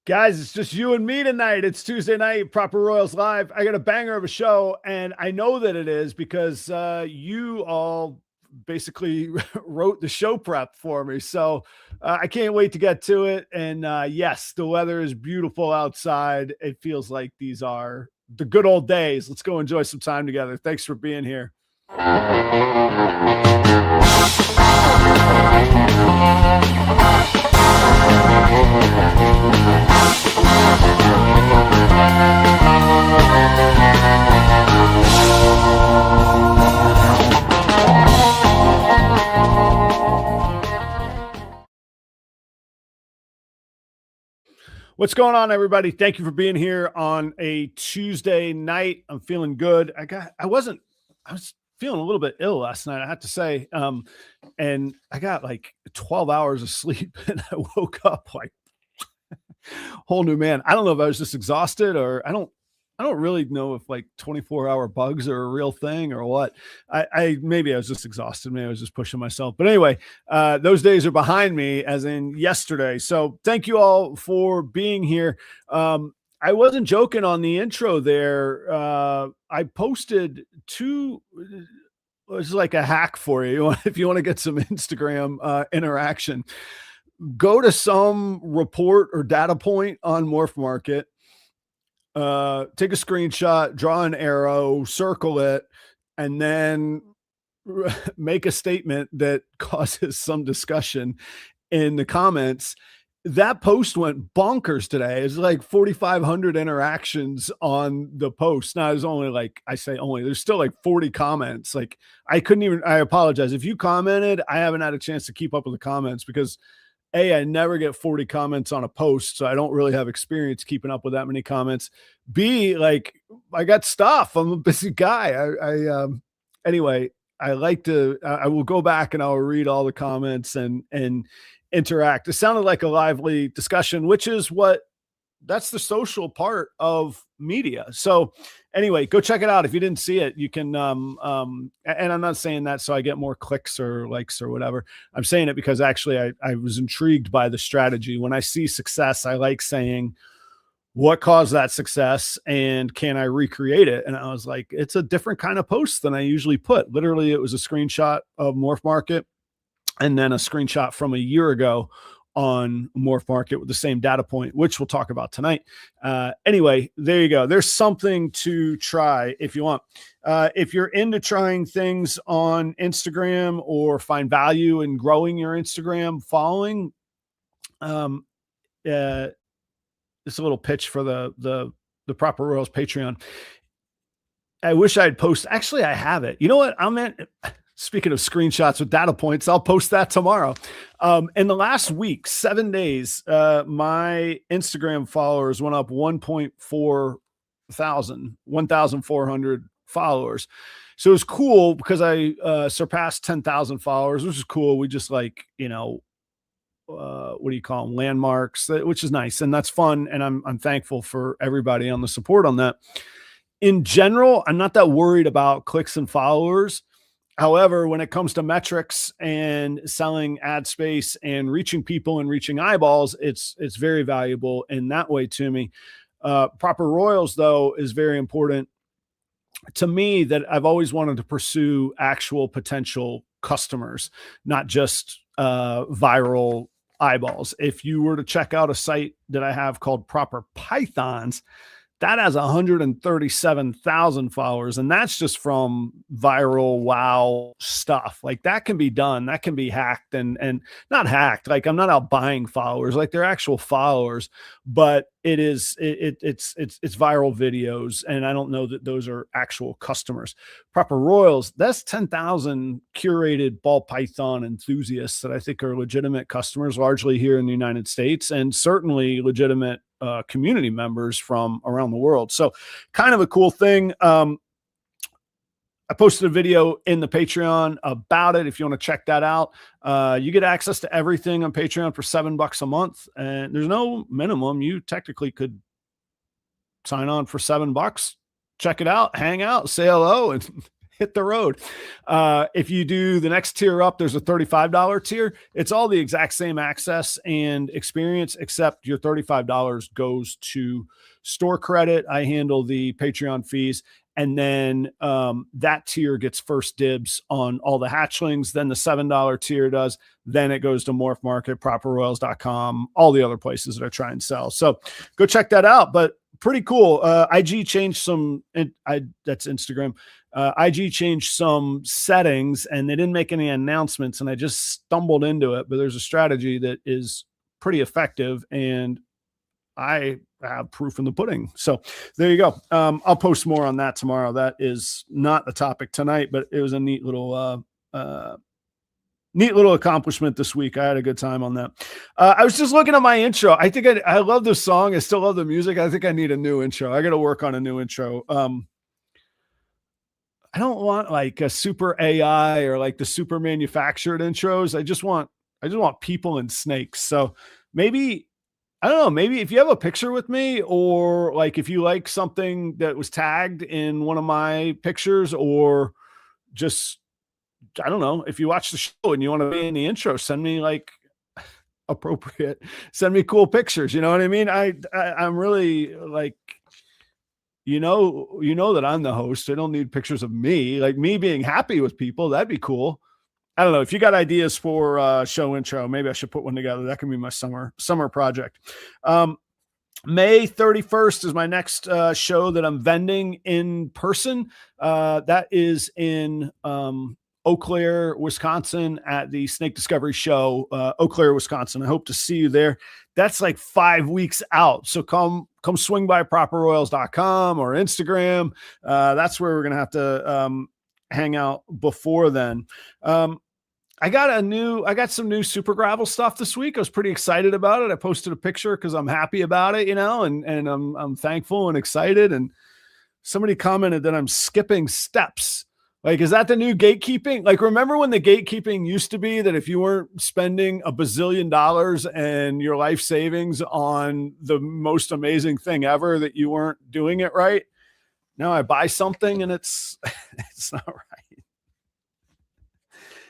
Guys, it's just you and me tonight. It's Tuesday night, Proper Royals Live. I got a banger of a show, and I know that it is because you all basically wrote the show prep for me. So I can't wait to get to it. And yes, the weather is beautiful outside. It feels like these are the good old days. Let's go enjoy some time together. Thanks for being here. What's going on, everybody? Thank you for being here on a Tuesday night. I'm feeling good. I was feeling a little bit ill last night, I have to say. And I got like 12 hours of sleep and I woke up like whole new man. I don't know if I was just exhausted or I don't really know if like 24-hour bugs are a real thing or what. Maybe I was just exhausted. Maybe I was just pushing myself. But anyway, those days are behind me, as in yesterday. So thank you all for being here. I wasn't joking on the intro there. I posted two. It's like a hack for you if you want to get some Instagram interaction. Go to some report or data point on MorphMarket. Take a screenshot, draw an arrow, circle it, and then make a statement that causes some discussion in the comments. That post went bonkers today. It's like 4,500 interactions on the post. Now there's only there's still like 40 comments. Like I apologize. If you commented, I haven't had a chance to keep up with the comments because I never get 40 comments on a post, so I don't really have experience keeping up with that many comments. B, like I got stuff. I'm a busy guy. Anyway, I will go back and I'll read all the comments and interact. It sounded like a lively discussion, which is that's the social part of media. So anyway, go check it out. If you didn't see it, you can, and I'm not saying that so I get more clicks or likes or whatever. I'm saying it because actually I was intrigued by the strategy. When I see success, I like saying what caused that success and can I recreate it? And I was like, it's a different kind of post than I usually put. Literally, it was a screenshot of MorphMarket and then a screenshot from a year ago on MorphMarket with the same data point, which we'll talk about tonight. Anyway, there you go. There's something to try if you want. If you're into trying things on Instagram or find value in growing your Instagram following, it's a little pitch for the Proper Royals Patreon. I wish I'd post. Actually, I have it. You know what? Speaking of screenshots with data points, I'll post that tomorrow. In the last week, 7 days, my Instagram followers went up 1,400 followers. So it was cool because I surpassed 10,000 followers, which is cool. We just what do you call them? Landmarks, which is nice. And that's fun. And I'm thankful for everybody on the support on that. In general, I'm not that worried about clicks and followers. However, when it comes to metrics and selling ad space and reaching people and reaching eyeballs, it's very valuable in that way to me. Proper Royals, though, is very important to me that I've always wanted to pursue actual potential customers, not just viral eyeballs. If you were to check out a site that I have called Proper Pythons, that has 137,000 followers. And that's just from viral wow stuff. Like that can be done. That can be hacked and not hacked. Like I'm not out buying followers, like they're actual followers, but it's viral videos. And I don't know that those are actual customers. Proper Royals, that's 10,000 curated ball python enthusiasts that I think are legitimate customers, largely here in the United States, and certainly legitimate community members from around the world. So kind of a cool thing. I posted a video in the Patreon about it. If you want to check that out, you get access to everything on Patreon for $7 a month, and there's no minimum. You technically could sign on for $7, check it out, hang out, say hello, and hit the road. If you do the next tier up, there's a $35 tier. It's all the exact same access and experience, except your $35 goes to store credit. I handle the Patreon fees. And then that tier gets first dibs on all the hatchlings. Then the $7 tier does. Then it goes to MorphMarket, properroyals.com, all the other places that I try and sell. So go check that out. But pretty cool. IG changed some, that's Instagram. IG changed some settings and they didn't make any announcements, and I just stumbled into it, but there's a strategy that is pretty effective, and I have proof in the pudding. So there you go. I'll post more on that tomorrow. That is not the topic tonight, but it was a neat little accomplishment this week. I had a good time on that. I was just looking at my intro. I think I love this song. I still love the music. I think I need a new intro. I got to work on a new intro. I don't want like a super AI or like the super manufactured intros. I just want people and snakes. So maybe, I don't know, maybe if you have a picture with me, or like if you like something that was tagged in one of my pictures, or just, I don't know, if you watch the show and you want to be in the intro, send me like send me cool pictures. You know what I mean? I'm really like, you know that I'm the host. I don't need pictures of me, like me being happy with people. That'd be cool. I don't know if you got ideas for show intro, maybe I should put one together. That can be my summer project. May 31st is my next show that I'm vending in person. That is in Eau Claire, Wisconsin, at the Snake Discovery Show, Eau Claire, Wisconsin. I hope to see you there. That's like 5 weeks out. So come swing by properroyals.com or Instagram. That's where we're going to have to hang out before then. I got some new super gravel stuff this week. I was pretty excited about it. I posted a picture because I'm happy about it, and I'm thankful and excited. And somebody commented that I'm skipping steps. Like, is that the new gatekeeping? Like, remember when the gatekeeping used to be that if you weren't spending $1 bazillion and your life savings on the most amazing thing ever, that you weren't doing it right? Now I buy something and it's not right.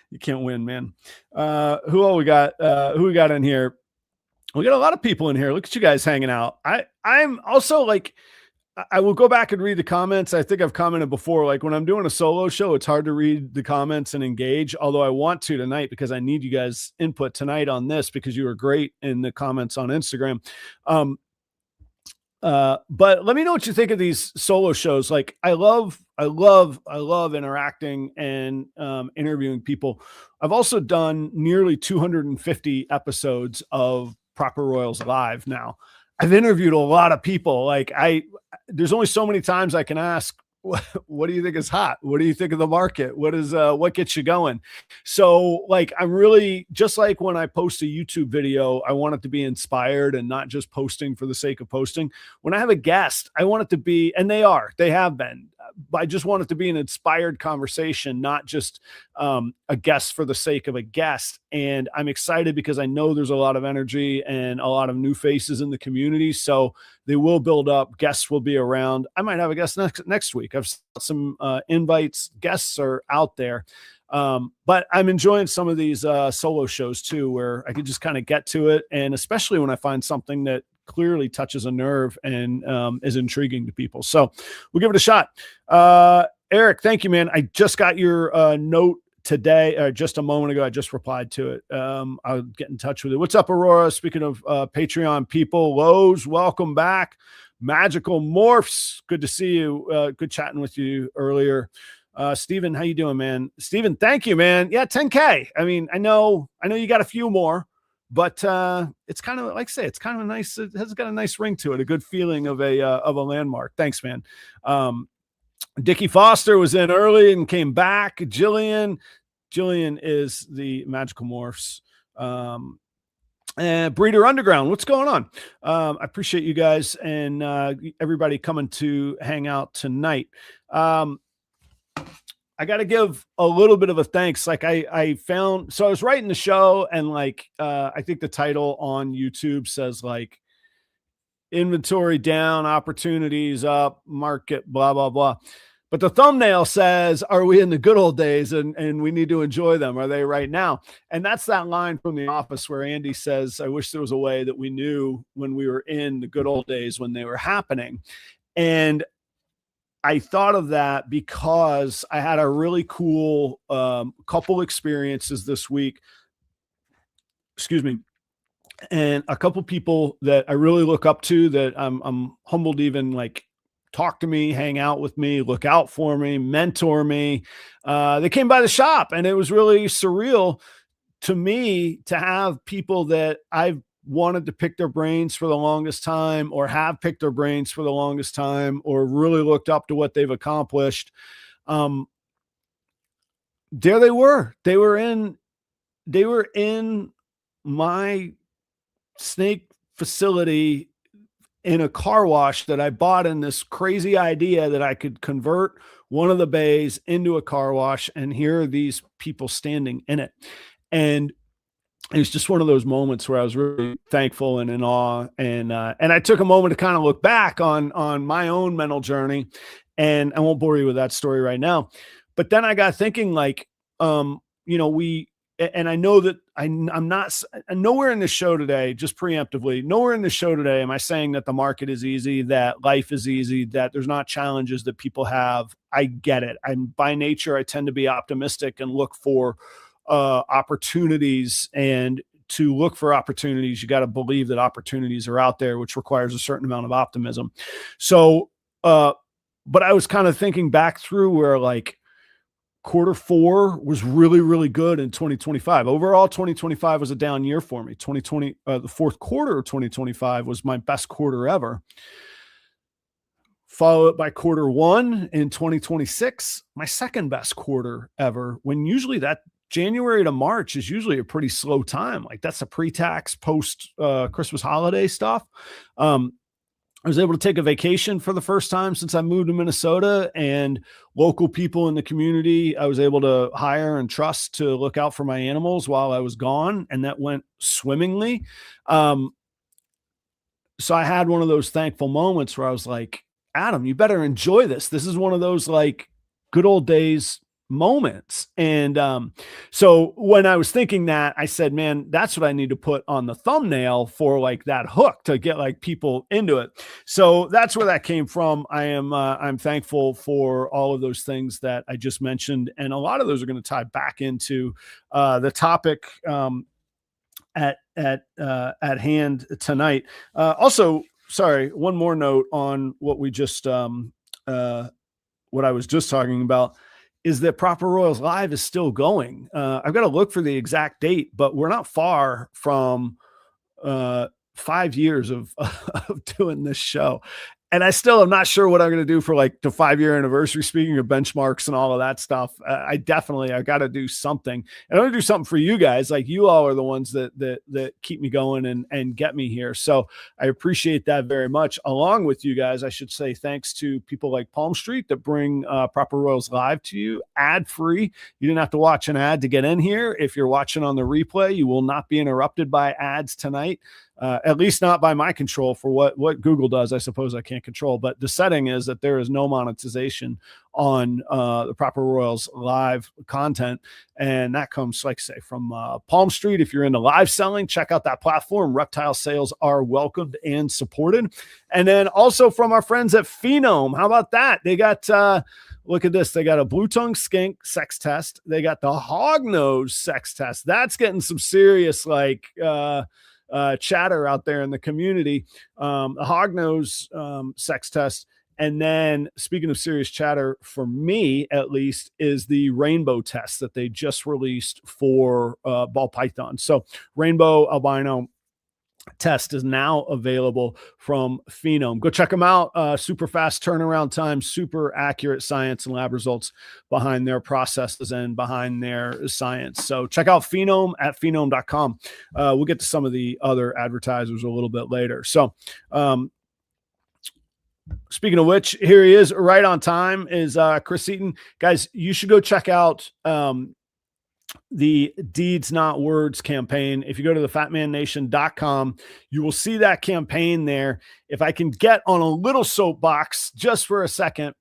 You can't win, man. Who we got in here? We got a lot of people in here. Look at you guys hanging out. I'm also like, I will go back and read the comments. I think I've commented before, like when I'm doing a solo show, it's hard to read the comments and engage, although I want to tonight because I need you guys' input tonight on this, because you were great in the comments on Instagram. But let me know what you think of these solo shows. Like I love interacting and interviewing people. I've also done nearly 250 episodes of Proper Royals Live now. I've interviewed a lot of people. Like there's only so many times I can ask, what do you think is hot? What do you think of the market? What gets you going? So like, I'm really, just like when I post a YouTube video, I want it to be inspired and not just posting for the sake of posting. When I have a guest, I want it to be, and they have been, I just want it to be an inspired conversation, not just a guest for the sake of a guest. And I'm excited because I know there's a lot of energy and a lot of new faces in the community. So they will build up. Guests will be around. I might have a guest next week. I've some invites. Guests are out there. But I'm enjoying some of these solo shows too, where I could just kind of get to it. And especially when I find something that clearly touches a nerve and is intriguing to people. So we'll give it a shot. Eric, thank you, man. I just got your note today, just a moment ago. I just replied to it. I'll get in touch with you. What's up, Aurora? Speaking of Patreon people, Lowe's, welcome back. Magical Morphs, good to see you. Good chatting with you earlier. Steven, how you doing, man? Steven, thank you, man. Yeah, 10K. I mean, I know you got a few more, but it's kind of, like I say, it's kind of nice. It has got a nice ring to it, a good feeling of a landmark. Thanks, man. Dickie Foster was in early and came back. Jillian is the Magical Morphs. And Breeder Underground, what's going on? I appreciate you guys and everybody coming to hang out tonight. I got to give a little bit of a thanks. Like I found, so I was writing the show and like, I think the title on YouTube says like inventory down, opportunities up, market, blah, blah, blah. But the thumbnail says, are we in the good old days and we need to enjoy them? Are they right now? And that's that line from The Office where Andy says, I wish there was a way that we knew when we were in the good old days when they were happening. And I thought of that because I had a really cool couple experiences this week. Excuse me. And a couple people that I really look up to, that I'm humbled to even like talk to me, hang out with me, look out for me, mentor me. They came by the shop, and it was really surreal to me to have people that I've wanted to pick their brains for the longest time, or have picked their brains for the longest time, or really looked up to what they've accomplished. There they were. They were in my snake facility in a car wash that I bought in this crazy idea that I could convert one of the bays into a car wash. And here are these people standing in it. And it was just one of those moments where I was really thankful and in awe. And I took a moment to kind of look back on my own mental journey, and I won't bore you with that story right now. But then I got thinking, like, and I know that I'm not nowhere in the show today, just preemptively, nowhere in the show today am I saying that the market is easy, that life is easy, that there's not challenges that people have. I get it. I'm by nature, I tend to be optimistic and look for opportunities. And to look for opportunities, you got to believe that opportunities are out there, which requires a certain amount of optimism. So, but I was kind of thinking back through where, like, Q4 was really, really good in 2025. Overall, 2025 was a down year for me. The fourth quarter of 2025 was my best quarter ever. Follow it by Q1 in 2026, my second best quarter ever, when usually that January to March is usually a pretty slow time. Like, that's a pre-tax post Christmas holiday stuff. I was able to take a vacation for the first time since I moved to Minnesota, and local people in the community I was able to hire and trust to look out for my animals while I was gone. And that went swimmingly. So I had one of those thankful moments where I was like, Adam, you better enjoy this. This is one of those like good old days moments. And so when I was thinking that, I said, man, that's what I need to put on the thumbnail for like that hook to get like people into it. So that's where that came from. I'm thankful for all of those things that I just mentioned, and a lot of those are going to tie back into the topic at hand tonight. Also, sorry, one more note on what we just what I was just talking about is that Proper Royals Live is still going. I've got to look for the exact date, but we're not far from 5 years of doing this show. And I still am not sure what I'm going to do for like the 5-year anniversary, speaking of benchmarks and all of that stuff. I got to do something. And I'm going to do something for you guys. Like, you all are the ones that keep me going and get me here. So I appreciate that very much. Along with you guys, I should say thanks to people like Palm Street that bring Proper Royals Live to you ad free. You didn't have to watch an ad to get in here. If you're watching on the replay, you will not be interrupted by ads tonight. At least not by my control. For what Google does, I suppose I can't control, but the setting is that there is no monetization on the Proper Royals Live content. And that comes, like I say, from Palm Street. If you're into live selling, check out that platform. Reptile sales are welcomed and supported. And then also from our friends at Phenome. How about that? They got, look at this. They got a blue tongue skink sex test. They got the hog nose sex test. That's getting some serious, like, chatter out there in the community. The hognose sex test. And then, speaking of serious chatter, for me at least, is the rainbow test that they just released for ball python. So rainbow albino test is now available from Phenome. Go check them out. Super fast turnaround time, super accurate science and lab results behind their processes and behind their science. So check out Phenome at phenome.com. We'll get to some of the other advertisers a little bit later. So speaking of which, here he is right on time, is Chris Eaton. Guys, you should go check out the Deeds Not Words campaign. If you go to thefatmannation.com, you will see that campaign there. If I can get on a little soapbox just for a second,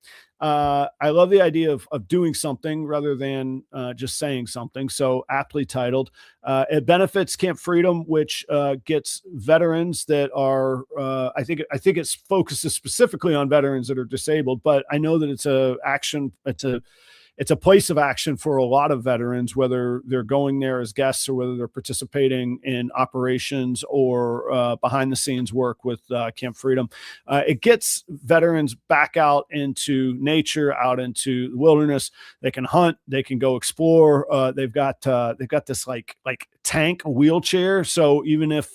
I love the idea of doing something rather than just saying something. So aptly titled. It benefits Camp Freedom, which gets veterans that are. I think it focuses specifically on veterans that are disabled, but I know that it's a action. It's a place of action for a lot of veterans, whether they're going there as guests or whether they're participating in operations or behind the scenes work with Camp Freedom. It gets veterans back out into nature, out into the wilderness. They can hunt, they can go explore. They've got this like tank wheelchair. So even if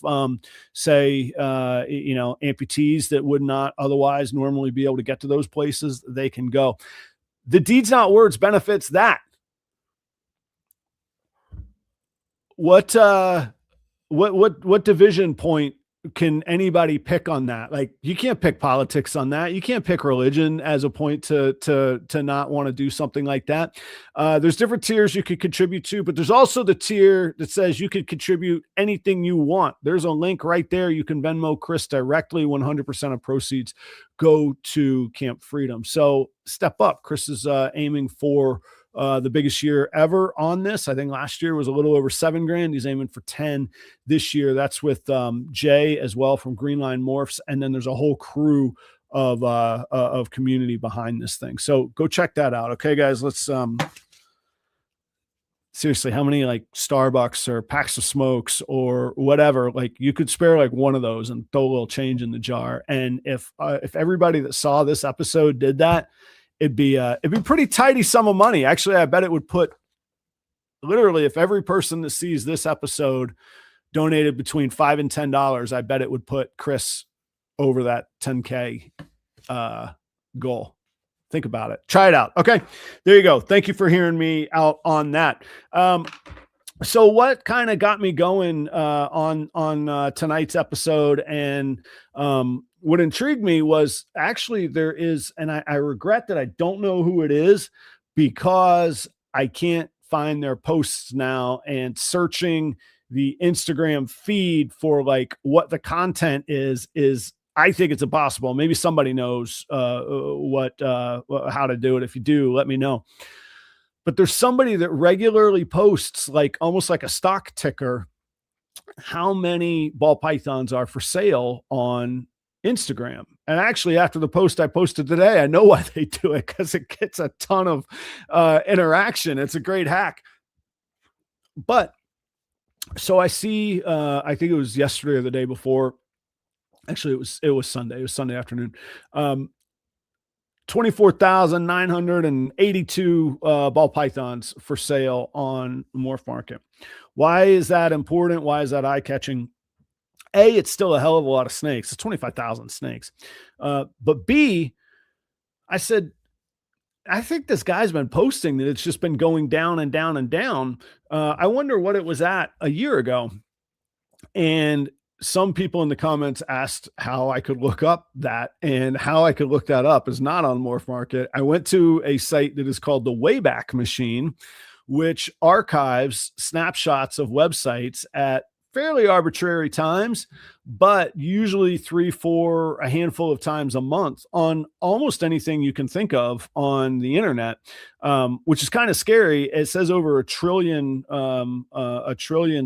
say amputees that would not otherwise normally be able to get to those places, they can go. The Deeds Not Words benefits that. What division point can anybody pick on that? Like, you can't pick politics on that. You can't pick religion as a point to not want to do something like that. There's different tiers you could contribute to, but there's also the tier that says you could contribute anything you want. There's a link right there. You can Venmo Chris directly. 100% of proceeds go to Camp Freedom. So step up. Chris is aiming for the biggest year ever on this. I think last year was a little over $7,000. He's aiming for 10 this year. That's with Jay as well from Greenline Morphs. And then there's a whole crew of community behind this thing. So go check that out. Okay, guys, let's seriously, how many like Starbucks or packs of smokes or whatever, like you could spare like one of those and throw a little change in the jar. And if everybody that saw this episode did that, it'd be pretty tidy sum of money. Actually, I bet it would put literally, if every person that sees this episode donated between $5 and $10, I bet it would put Chris over that 10K goal. Think about it. Try it out. Okay, there you go. Thank you for hearing me out on that. So what kind of got me going on tonight's episode, and what intrigued me was actually there is, and I regret that I don't know who it is because I can't find their posts now, and searching the Instagram feed for like what the content is I think it's impossible. Maybe somebody knows how to do it. If you do, let me know. But there's somebody that regularly posts, like almost like a stock ticker, how many ball pythons are for sale on Instagram. And actually, after the post I posted today, I know why they do it, because it gets a ton of interaction. It's a great hack. But so I see, I think it was yesterday or the day before. Actually, it was Sunday. It was Sunday afternoon. 24,982 ball pythons for sale on MorphMarket. Why is that important? Why is that eye-catching? A, it's still a hell of a lot of snakes. It's 25,000 snakes. But B, I said, I think this guy's been posting that it's just been going down and down and down. I wonder what it was at a year ago. And some people in the comments asked how I could look up that, and how I could look that up is not on MorphMarket. I went to a site that is called the Wayback Machine, which archives snapshots of websites at fairly arbitrary times, but usually 3, 4, a handful of times a month on almost anything you can think of on the internet, which is kind of scary. It says over a trillion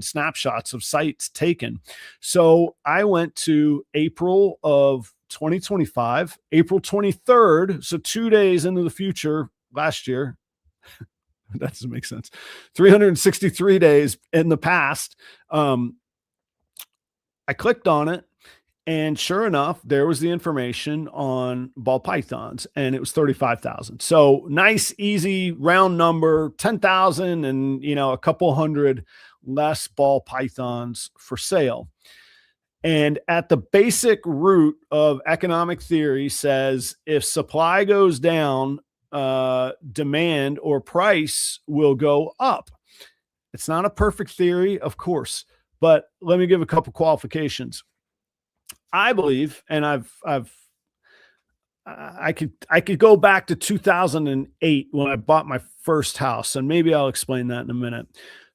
snapshots of sites taken. So I went to April of 2025, April 23rd. So 2 days into the future last year. That doesn't make sense. 363 days in the past. I clicked on it, and sure enough, there was the information on ball pythons, and it was 35,000. So nice, easy, round number, 10,000, and a couple hundred less ball pythons for sale. And at the basic root of economic theory says, if supply goes down, demand or price will go up. It's not a perfect theory, of course, but let me give a couple qualifications. I believe, and I could go back to 2008 when I bought my first house, and maybe I'll explain that in a minute.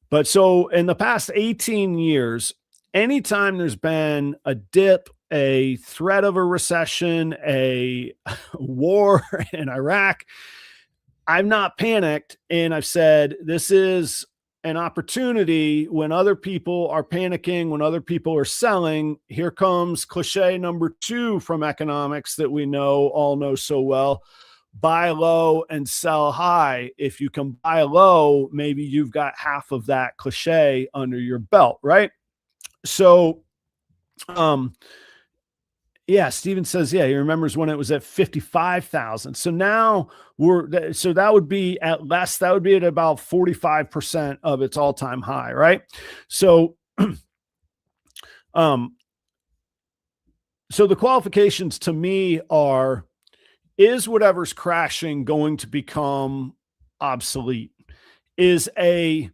But so in the past 18 years, anytime there's been a dip a threat of a recession, a war in Iraq, I've not panicked, and I've said, this is an opportunity when other people are panicking, when other people are selling. Here comes cliche number 2 from economics that we all know so well. Buy low and sell high. If you can buy low, maybe you've got half of that cliche under your belt, right? So, yeah, Steven says, yeah, he remembers when it was at 55,000. So now so that would be at about 45% of its all-time high, right? So, so the qualifications to me are, is whatever's crashing going to become obsolete? I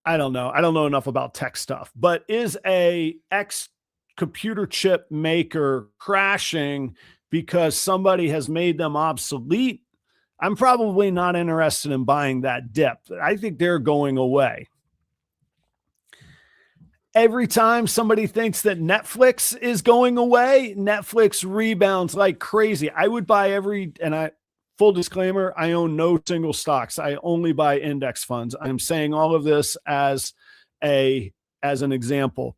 don't know. I don't know enough about tech stuff, but is a X computer chip maker crashing because somebody has made them obsolete? I'm probably not interested in buying that dip. I think they're going away. Every time somebody thinks that Netflix is going away, Netflix rebounds like crazy. I would buy full disclaimer, I own no single stocks. I only buy index funds. I'm saying all of this as an example.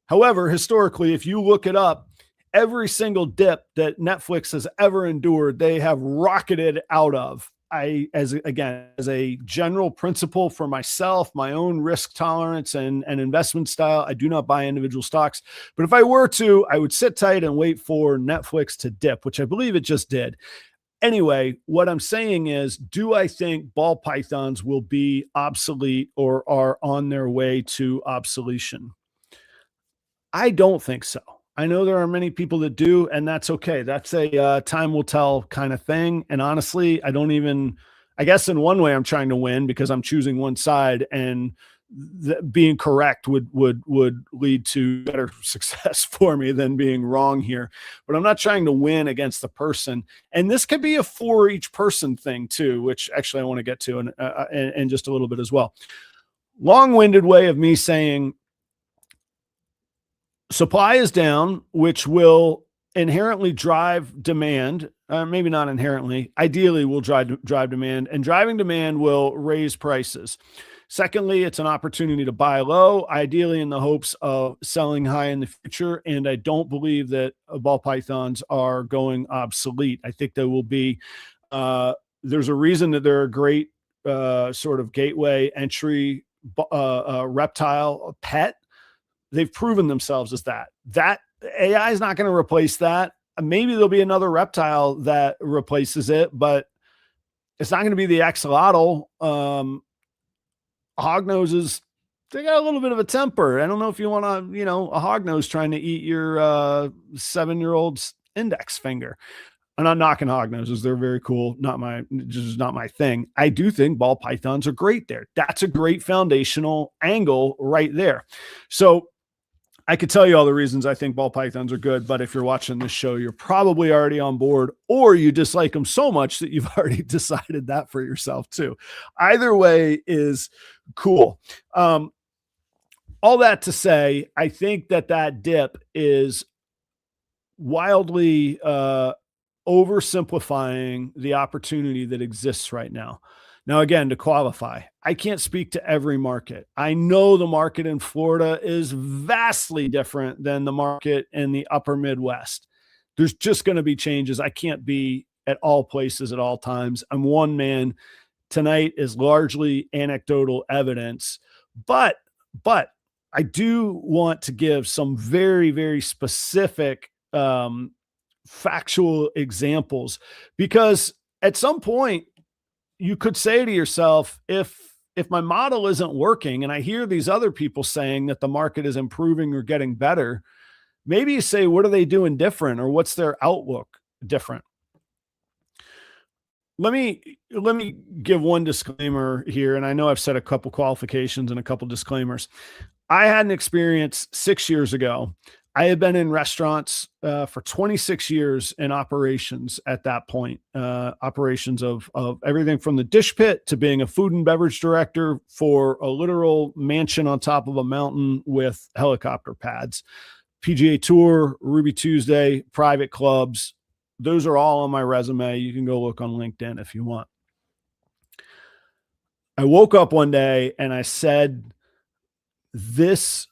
However, historically, if you look it up, every single dip that Netflix has ever endured, they have rocketed out of. As a general principle for myself, my own risk tolerance and investment style, I do not buy individual stocks. But if I were to, I would sit tight and wait for Netflix to dip, which I believe it just did. Anyway, what I'm saying is, do I think ball pythons will be obsolete or are on their way to obsolescence? I don't think so. I know there are many people that do, and that's okay. That's a time will tell kind of thing. And honestly, I guess in one way I'm trying to win because I'm choosing one side, and being correct would lead to better success for me than being wrong here. But I'm not trying to win against the person. And this could be a for each person thing too, which actually I want to get to in just a little bit as well. Long-winded way of me saying, supply is down, which will inherently drive demand. Maybe not inherently, ideally will drive demand, and driving demand will raise prices. Secondly, it's an opportunity to buy low, ideally in the hopes of selling high in the future. And I don't believe that ball pythons are going obsolete. I think there will be, there's a reason that they're a great sort of gateway entry reptile pet. They've proven themselves as that. That AI is not going to replace that. Maybe there'll be another reptile that replaces it, but it's not going to be the axolotl. Hognoses, they got a little bit of a temper. I don't know if you want a hognose trying to eat your 7-year-old's index finger. I'm not knocking hognoses. They're very cool. Just not my thing. I do think ball pythons are great there. That's a great foundational angle right there. So I could tell you all the reasons I think ball pythons are good, but if you're watching this show, you're probably already on board, or you dislike them so much that you've already decided that for yourself too. Either way is cool. All that to say, I think that dip is wildly oversimplifying the opportunity that exists right now. Now, again, to qualify, I can't speak to every market. I know the market in Florida is vastly different than the market in the upper Midwest. There's just going to be changes. I can't be at all places at all times. I'm one man. Tonight is largely anecdotal evidence, but I do want to give some very, very specific factual examples, because at some point, you could say to yourself, if my model isn't working, and I hear these other people saying that the market is improving or getting better, maybe you say, what are they doing different, or what's their outlook different? Let me give one disclaimer here, and I know I've said a couple qualifications and a couple disclaimers. I had an experience 6 years ago. I had been in restaurants for 26 years in operations at that point, operations of everything from the dish pit to being a food and beverage director for a literal mansion on top of a mountain with helicopter pads, PGA Tour, Ruby Tuesday, private clubs. Those are all on my resume. You can go look on LinkedIn if you want. I woke up one day and I said, this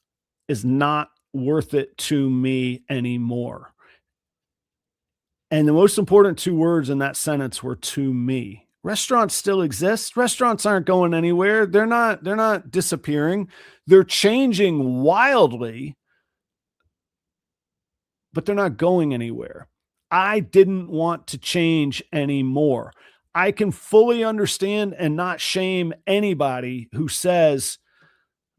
is not worth it to me anymore. And the most important two words in that sentence were "to me." Restaurants still exist. Restaurants aren't going anywhere. They're not disappearing. They're changing wildly, but they're not going anywhere. I didn't want to change anymore. I can fully understand and not shame anybody who says,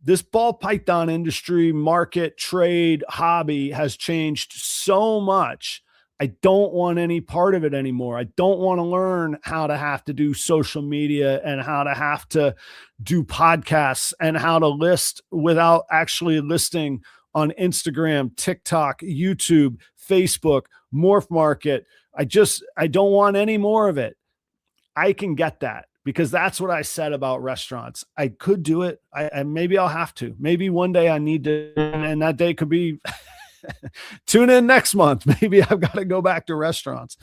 this ball python industry, market, trade, hobby has changed so much. I don't want any part of it anymore. I don't want to learn how to have to do social media and how to have to do podcasts and how to list without actually listing on Instagram, TikTok, YouTube, Facebook, MorphMarket. I don't want any more of it. I can get that, because that's what I said about restaurants. I could do it. I maybe I'll have to. Maybe one day I need to, and that day could be tune in next month. Maybe I've got to go back to restaurants.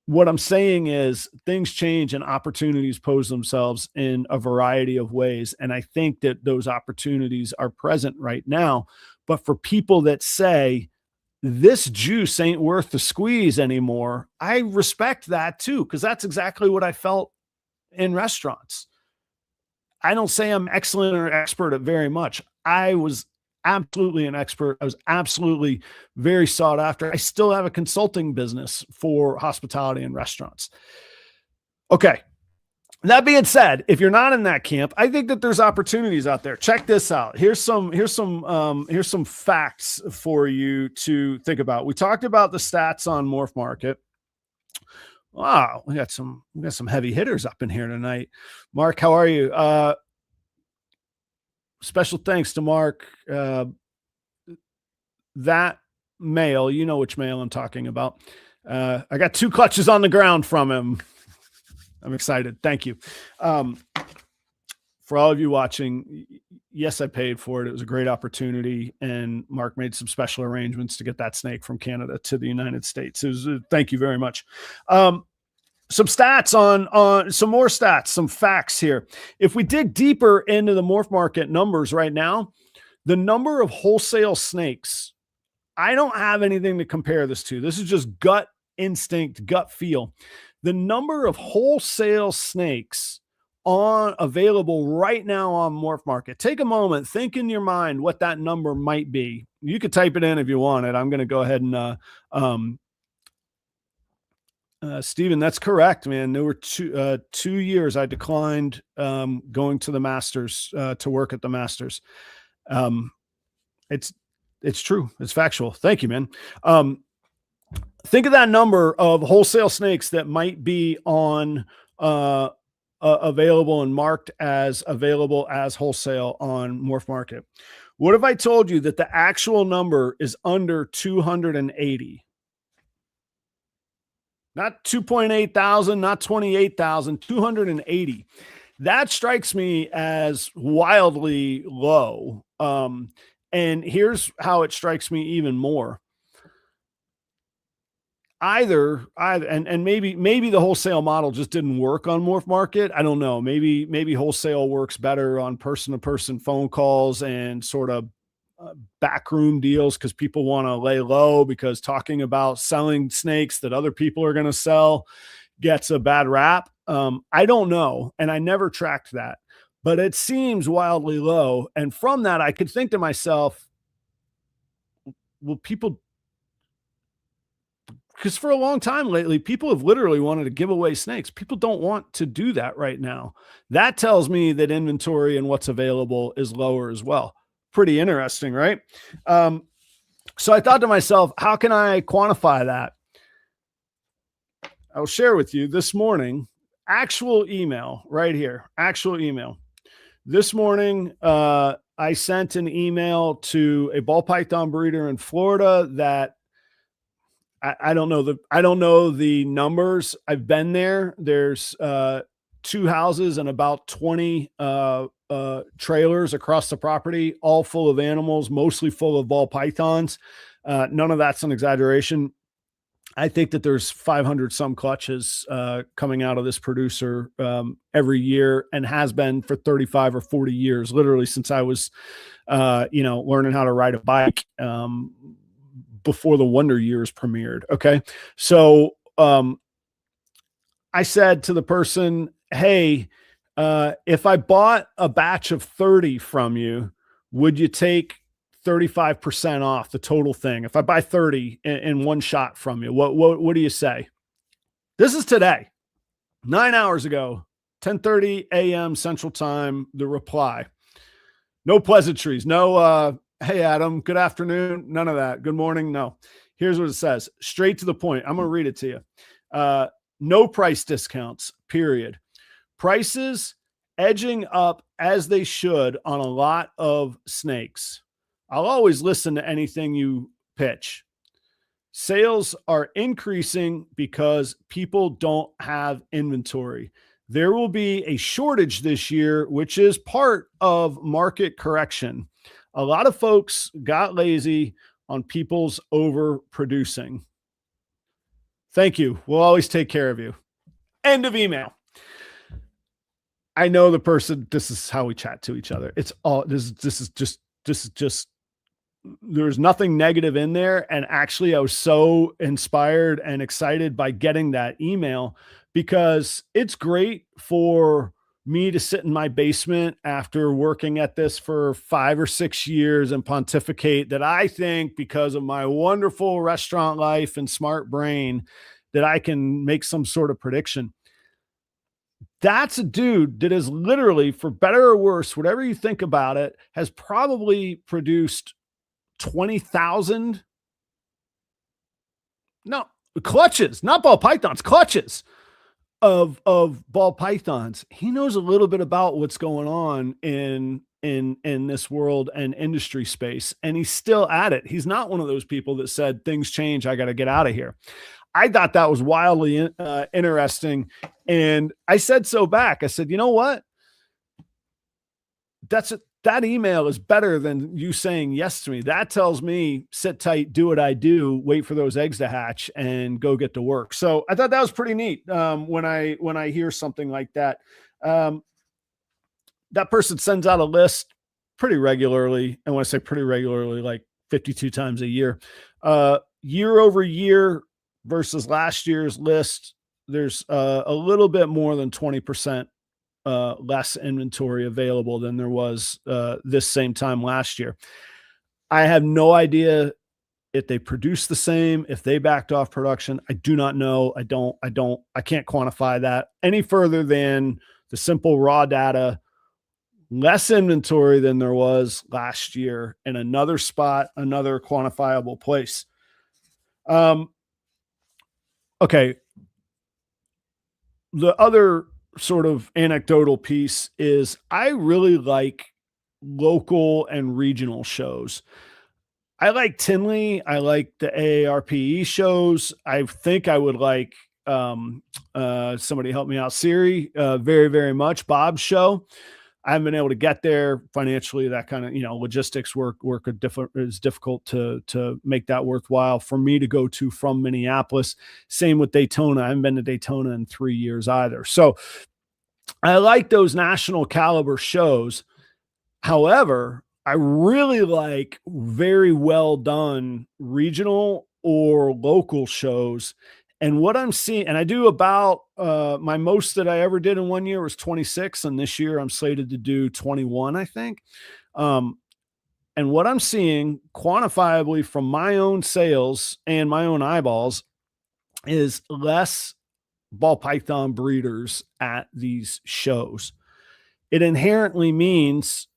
What I'm saying is things change and opportunities pose themselves in a variety of ways. And I think that those opportunities are present right now. But for people that say, this juice ain't worth the squeeze anymore, I respect that too, because that's exactly what I felt in restaurants. I don't say I'm excellent or expert at very much. I was absolutely an expert. I was absolutely very sought after. I still have a consulting business for hospitality and restaurants. Okay. That being said, if you're not in that camp, I think that there's opportunities out there. Check this out. Here's some facts for you to think about. We talked about the stats on MorphMarket. Wow, we got some heavy hitters up in here tonight. Mark, how are you? Special thanks to Mark. That mail, you know which mail I'm talking about. I got 2 clutches on the ground from him. I'm excited. Thank you. For all of you watching, yes, I paid for it. It was a great opportunity, and Mark made some special arrangements to get that snake from Canada to the United States. Thank you very much. Some stats on some more stats, some facts here. If we dig deeper into the MorphMarket numbers right now, the number of wholesale snakes, I don't have anything to compare this to. This is just gut instinct, gut feel. The number of wholesale snakes available right now on MorphMarket. Take a moment, think in your mind what that number might be. You could type it in if you want it. I'm going to go ahead and Steven, that's correct, man. There were 2 years I declined going to the Masters to work at the Masters. It's true. It's factual. Thank you, man. Think of that number of wholesale snakes that might be on available and marked as available as wholesale on MorphMarket. What if I told you that the actual number is under 280? Not 2.8 thousand, not 28,000, 280. That strikes me as wildly low. And here's how it strikes me even more. Either and maybe the wholesale model just didn't work on MorphMarket. I don't know. Maybe wholesale works better on person-to-person phone calls and sort of backroom deals, because people want to lay low, because talking about selling snakes that other people are going to sell gets a bad rap. I don't know. And I never tracked that, but it seems wildly low. And from that, I could think to myself, well, people, because for a long time lately, people have literally wanted to give away snakes. People don't want to do that right now. That tells me that inventory and what's available is lower as well. Pretty interesting, right? So I thought to myself, how can I quantify that? I'll share with you this morning, actual email right here, actual email. This morning, I sent an email to a ball python breeder in Florida that I don't know the numbers. I've been there. There's 2 houses and about 20 trailers across the property, all full of animals, mostly full of ball pythons. None of that's an exaggeration. I think that there's 500 some clutches coming out of this producer every year, and has been for 35 or 40 years, literally since I was, learning how to ride a bike before the Wonder Years premiered. Okay. So I said to the person, hey, if I bought a batch of 30 from you, would you take 35% off the total thing? If I buy 30 in one shot from you, what do you say? This is today, 9 hours ago, 10:30 a.m. Central Time, the reply. No pleasantries. No, hey, Adam, good afternoon. None of that. Good morning. No. Here's what it says. Straight to the point. I'm going to read it to you. No price discounts, period. Prices edging up as they should on a lot of snakes. I'll always listen to anything you pitch. Sales are increasing because people don't have inventory. There will be a shortage this year, which is part of market correction. A lot of folks got lazy on people's overproducing. Thank you. We'll always take care of you. End of email. I know the person, this is how we chat to each other. It's all, this is just, there's nothing negative in there. And actually I was so inspired and excited by getting that email, because it's great for me to sit in my basement after working at this for 5 or 6 years and pontificate that I think, because of my wonderful restaurant life and smart brain, that I can make some sort of prediction. That's a dude that is literally, for better or worse, whatever you think about it, has probably produced 20,000, no, clutches, not ball pythons, clutches of ball pythons. He knows a little bit about what's going on in this world and industry space, and he's still at it. He's not one of those people that said things change, I got to get out of here. I thought that was wildly interesting, and I said so back. I said, you know what? That email is better than you saying yes to me. That tells me sit tight, do what I do, wait for those eggs to hatch, and go get to work. So I thought that was pretty neat. When I hear something like that, that person sends out a list pretty regularly. And when I say pretty regularly, like 52 times a year, year over year versus last year's list, there's a little bit more than 20% less inventory available than there was this same time last year. I have no idea if they produced the same, if they backed off production. I do not know. I can't quantify that any further than the simple raw data. Less inventory than there was last year in another spot, another quantifiable place. Okay. The other sort of anecdotal piece is I really like local and regional shows. I like Tinley. I like the AARPE shows. I think I would like somebody help me out, Siri, very, very much. Bob's show. I haven't been able to get there financially. That kind of, logistics work is difficult to make that worthwhile for me to go to from Minneapolis. Same with Daytona. I haven't been to Daytona in 3 years either. So I like those national caliber shows. However, I really like very well done regional or local shows. And what I'm seeing, and I do about my most that I ever did in 1 year was 26. And this year I'm slated to do 21, I think. And what I'm seeing quantifiably from my own sales and my own eyeballs is less ball python breeders at these shows. It inherently means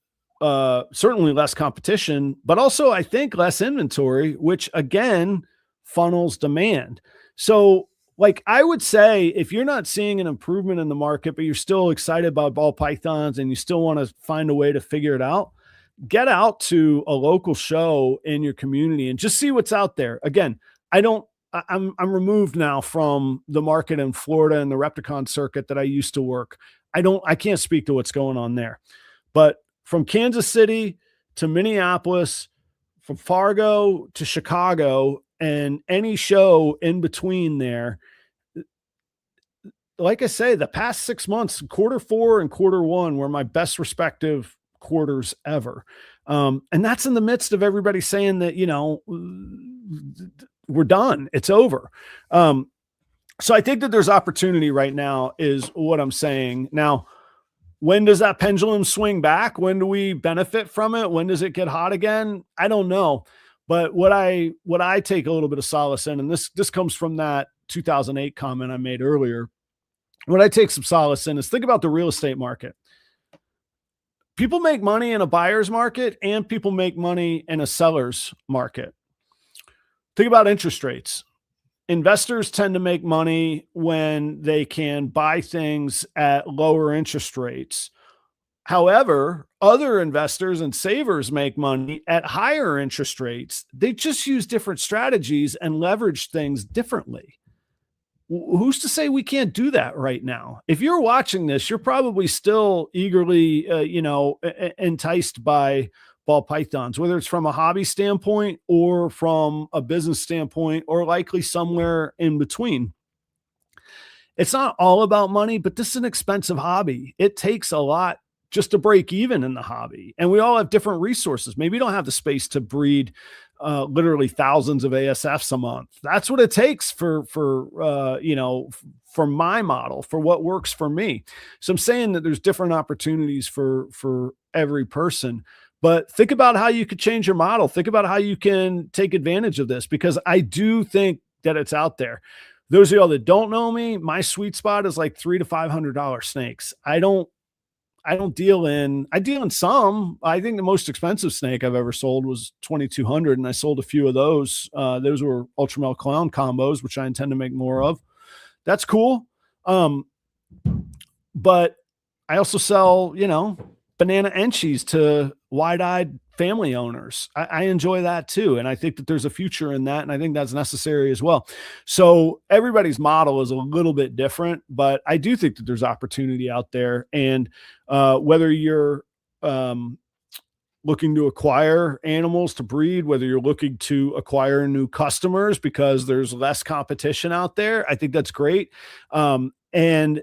certainly less competition, but also I think less inventory, which again funnels demand. So like I would say, if you're not seeing an improvement in the market, but you're still excited about ball pythons and you still want to find a way to figure it out, get out to a local show in your community and just see what's out there. Again, I'm removed now from the market in Florida and the Repticon circuit that I used to work. I can't speak to what's going on there. But from Kansas City to Minneapolis, from Fargo to Chicago, and any show in between there, like I say, the past 6 months, Q4 and Q1 were my best respective quarters ever. And that's in the midst of everybody saying that, we're done. It's over. So I think that there's opportunity right now is what I'm saying. Now, when does that pendulum swing back? When do we benefit from it? When does it get hot again? I don't know. But what I take a little bit of solace in, and this comes from that 2008 comment I made earlier. What I take some solace in is think about the real estate market. People make money in a buyer's market and people make money in a seller's market. Think about interest rates. Investors tend to make money when they can buy things at lower interest rates. However, other investors and savers make money at higher interest rates. They just use different strategies and leverage things differently. Who's to say we can't do that right now? If you're watching this, you're probably still eagerly, enticed by ball pythons, whether it's from a hobby standpoint or from a business standpoint, or likely somewhere in between. It's not all about money, but this is an expensive hobby. It takes a lot just to break even in the hobby. And we all have different resources. Maybe you don't have the space to breed literally thousands of ASFs a month. That's what it takes for my model, for what works for me. So I'm saying that there's different opportunities for every person, but think about how you could change your model. Think about how you can take advantage of this, because I do think that it's out there. Those of y'all that don't know me, my sweet spot is like $300 to $500 snakes. I deal in some. I think the most expensive snake I've ever sold was 2,200, and I sold a few of those. Those were Ultramel Clown combos, which I intend to make more of. That's cool. But I also sell, banana enchies to wide-eyed family owners. I enjoy that too. And I think that there's a future in that. And I think that's necessary as well. So everybody's model is a little bit different, but I do think that there's opportunity out there. And whether you're looking to acquire animals to breed, whether you're looking to acquire new customers because there's less competition out there, I think that's great. And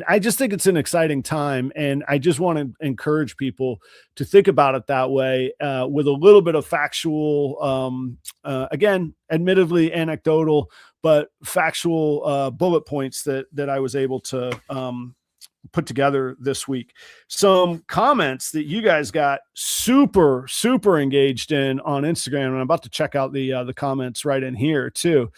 I just think it's an exciting time. And I just want to encourage people to think about it that way, with a little bit of factual, again, admittedly anecdotal, but factual bullet points that I was able to put together this week. Some comments that you guys got super, super engaged in on Instagram. And I'm about to check out the comments right in here too.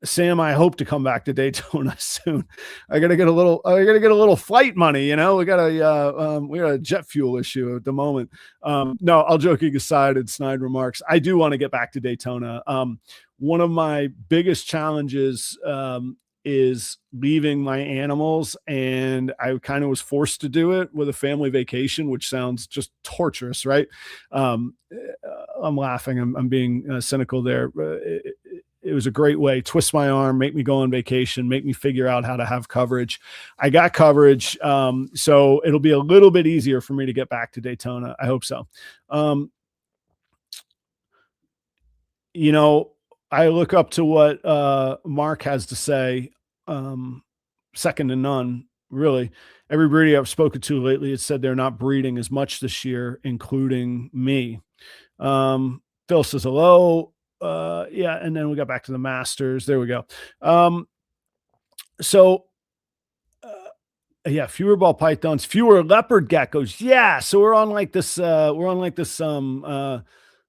Sam, I hope to come back to Daytona soon. I gotta get a little flight money. We got a jet fuel issue at the moment. No, all joking aside and snide remarks, I do want to get back to Daytona. One of my biggest challenges, is leaving my animals, and I kind of was forced to do it with a family vacation, which sounds just torturous, right? I'm laughing. I'm being cynical there. It was a great way. Twist my arm, make me go on vacation, make me figure out how to have coverage. I got coverage. So it'll be a little bit easier for me to get back to Daytona. I hope so. I look up to what Mark has to say. Second to none, really. Every breeder I've spoken to lately has said they're not breeding as much this year, including me. Phil says hello. Yeah, and then we got back to the Masters. There we go. Yeah, fewer ball pythons, fewer leopard geckos. Yeah, so we're on like this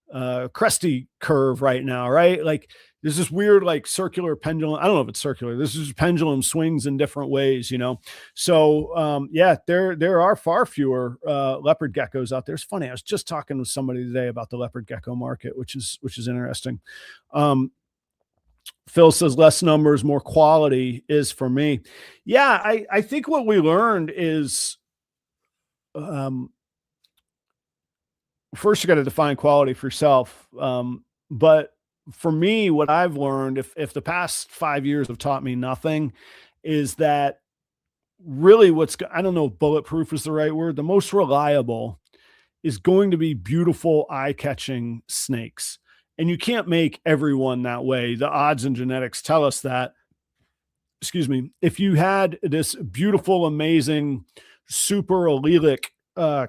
cresty curve right now, right? Like there's this weird like circular pendulum. I don't know if it's circular. This is pendulum swings in different ways, So yeah, there are far fewer leopard geckos out there. It's funny. I was just talking with somebody today about the leopard gecko market, which is interesting. Phil says less numbers, more quality is for me. Yeah, I think what we learned is first you got to define quality for yourself. But for me, what I've learned, if the past 5 years have taught me nothing, is that really I don't know if bulletproof is the right word. The most reliable is going to be beautiful, eye-catching snakes. And you can't make everyone that way. The odds and genetics tell us that. Excuse me. If you had this beautiful, amazing, super allelic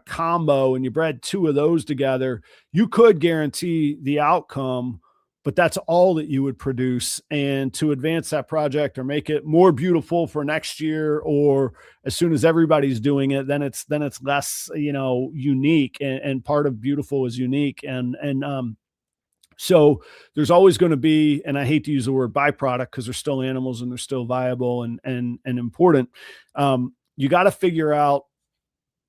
combo and you bred two of those together, you could guarantee the outcome, but that's all that you would produce. And to advance that project or make it more beautiful for next year, or as soon as everybody's doing it, then it's less, unique, and part of beautiful is unique. So there's always going to be, and I hate to use the word byproduct because they're still animals and they're still viable and important. You got to figure out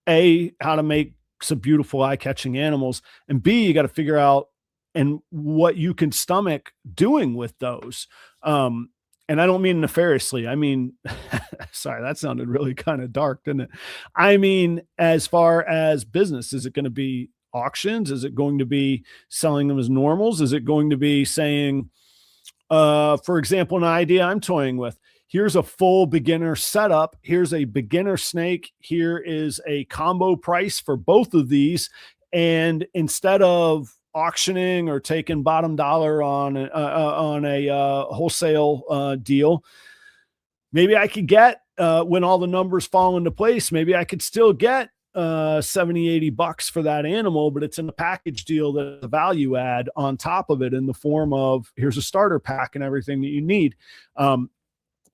how to make some beautiful eye-catching animals, and B, you got to figure out and what you can stomach doing with those. And I don't mean nefariously. I mean, sorry, that sounded really kind of dark, didn't it? I mean, as far as business, is it going to be auctions? Is it going to be selling them as normals? Is it going to be saying, for example, an idea I'm toying with, here's a full beginner setup. Here's a beginner snake. Here is a combo price for both of these. And instead of auctioning or taking bottom dollar on a wholesale deal, maybe I could get, when all the numbers fall into place, maybe I could still get 70, $80 for that animal, but it's in a package deal that's a value add on top of it in the form of, here's a starter pack and everything that you need.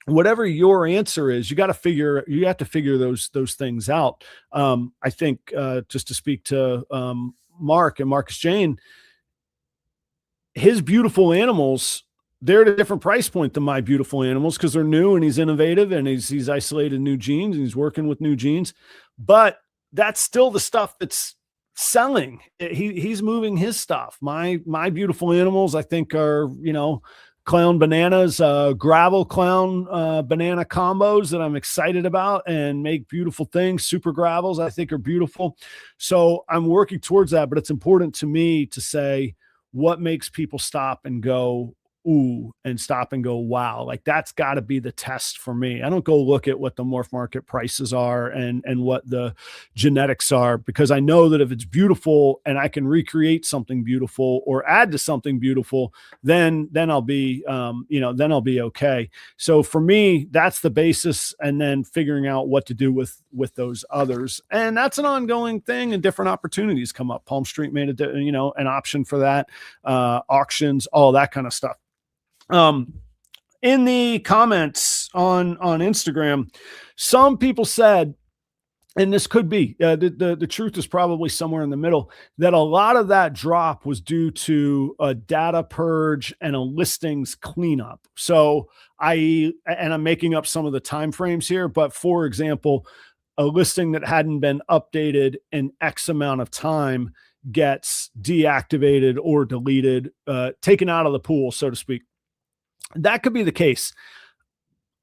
Whatever your answer is, you have to figure those things out. I think, just to speak to Mark and Marcus Jane, his beautiful animals, they're at a different price point than my beautiful animals because they're new and he's innovative and he's isolated new genes and he's working with new genes. But that's still the stuff that's selling. He's moving his stuff. My beautiful animals, I think, are, clown bananas, gravel clown banana combos that I'm excited about and make beautiful things. Super gravels, I think, are beautiful. So I'm working towards that, but it's important to me to say what makes people stop and go, ooh, and stop and go, wow. Like that's got to be the test for me. I don't go look at what the MorphMarket prices are and what the genetics are, because I know that if it's beautiful and I can recreate something beautiful or add to something beautiful, then I'll be, then I'll be okay. So for me, that's the basis, and then figuring out what to do with those others. And that's an ongoing thing, and different opportunities come up. Palm Street made an option for that, auctions, all that kind of stuff. In the comments on Instagram, some people said, and this could be, the truth is probably somewhere in the middle, that a lot of that drop was due to a data purge and a listings cleanup. So I'm making up some of the time frames here, but for example, a listing that hadn't been updated in X amount of time gets deactivated or deleted, taken out of the pool, so to speak. That could be the case.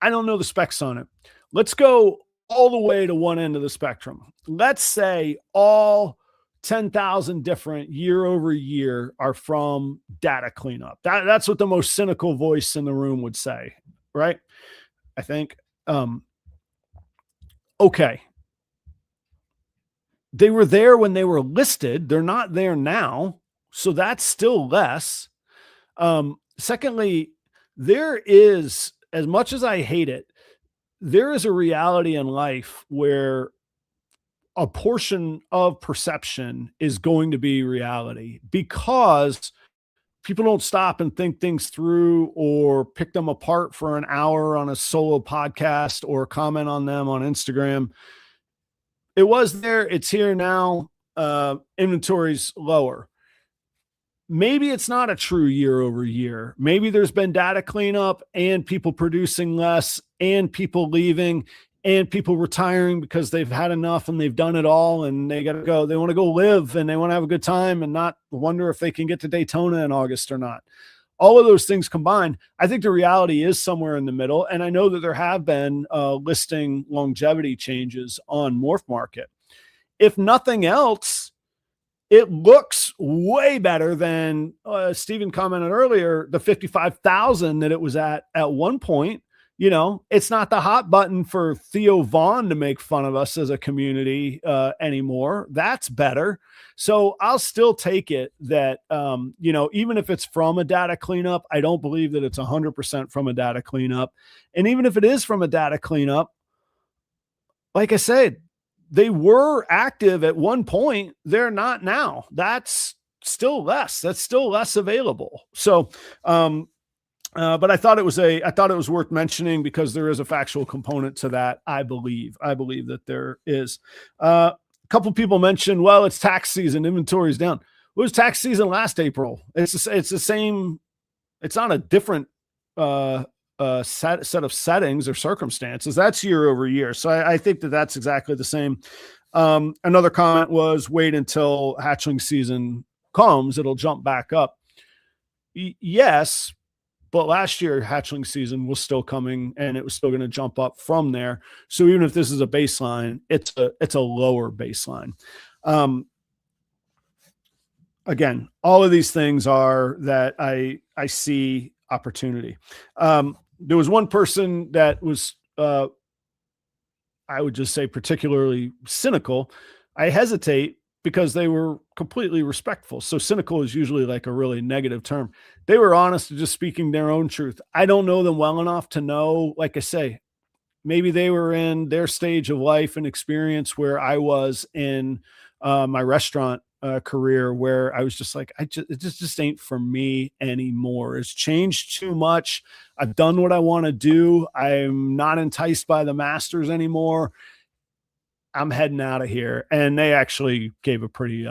I don't know the specs on it. Let's go all the way to one end of the spectrum. Let's say all 10,000 different year over year are from data cleanup. That's what the most cynical voice in the room would say, right? I think. Okay. They were there when they were listed. They're not there now. So that's still less. Secondly, there is, as much as I hate it, there is a reality in life where a portion of perception is going to be reality, because people don't stop and think things through or pick them apart for an hour on a solo podcast or comment on them on Instagram. It was there. It's here now. Inventory's lower. Maybe it's not a true year over year. Maybe there's been data cleanup and people producing less and people leaving and people retiring because they've had enough and they've done it all and they got to go. They want to go live and they want to have a good time and not wonder if they can get to Daytona in August or not. All of those things combined, I think the reality is somewhere in the middle. And I know that there have been listing longevity changes on MorphMarket. If nothing else, it looks way better than Steven commented earlier, the 55,000 that it was at one point. You know, it's not the hot button for Theo Vaughn to make fun of us as a community anymore. That's better. So I'll still take it that, you know, even if it's from a data cleanup, I don't believe that it's 100% from a data cleanup. And even if it is from a data cleanup, like I said, they were active at one point. They're not now. That's still less. That's still less available. So, but I thought it was worth mentioning because there is a factual component to that. I believe that there is. A couple people mentioned, well, it's tax season, inventory's down. It was tax season last April. It's the same. It's not a different set of settings or circumstances. That's year over year. So I think that that's exactly the same. Another comment was, wait until hatchling season comes, it'll jump back up. Yes, but last year hatchling season was still coming and it was still going to jump up from there. So even if this is a baseline, it's a lower baseline. Again, all of these things are that I see opportunity. There was one person that was, I would just say, particularly cynical. I hesitate because they were completely respectful. So cynical is usually like a really negative term. They were honest and just speaking their own truth. I don't know them well enough to know, like I say, maybe they were in their stage of life and experience where I was in my restaurant career, where I was just like, it just ain't for me anymore. It's changed too much. I've done what I want to do. I'm not enticed by the masters anymore. I'm heading out of here. And they actually gave a pretty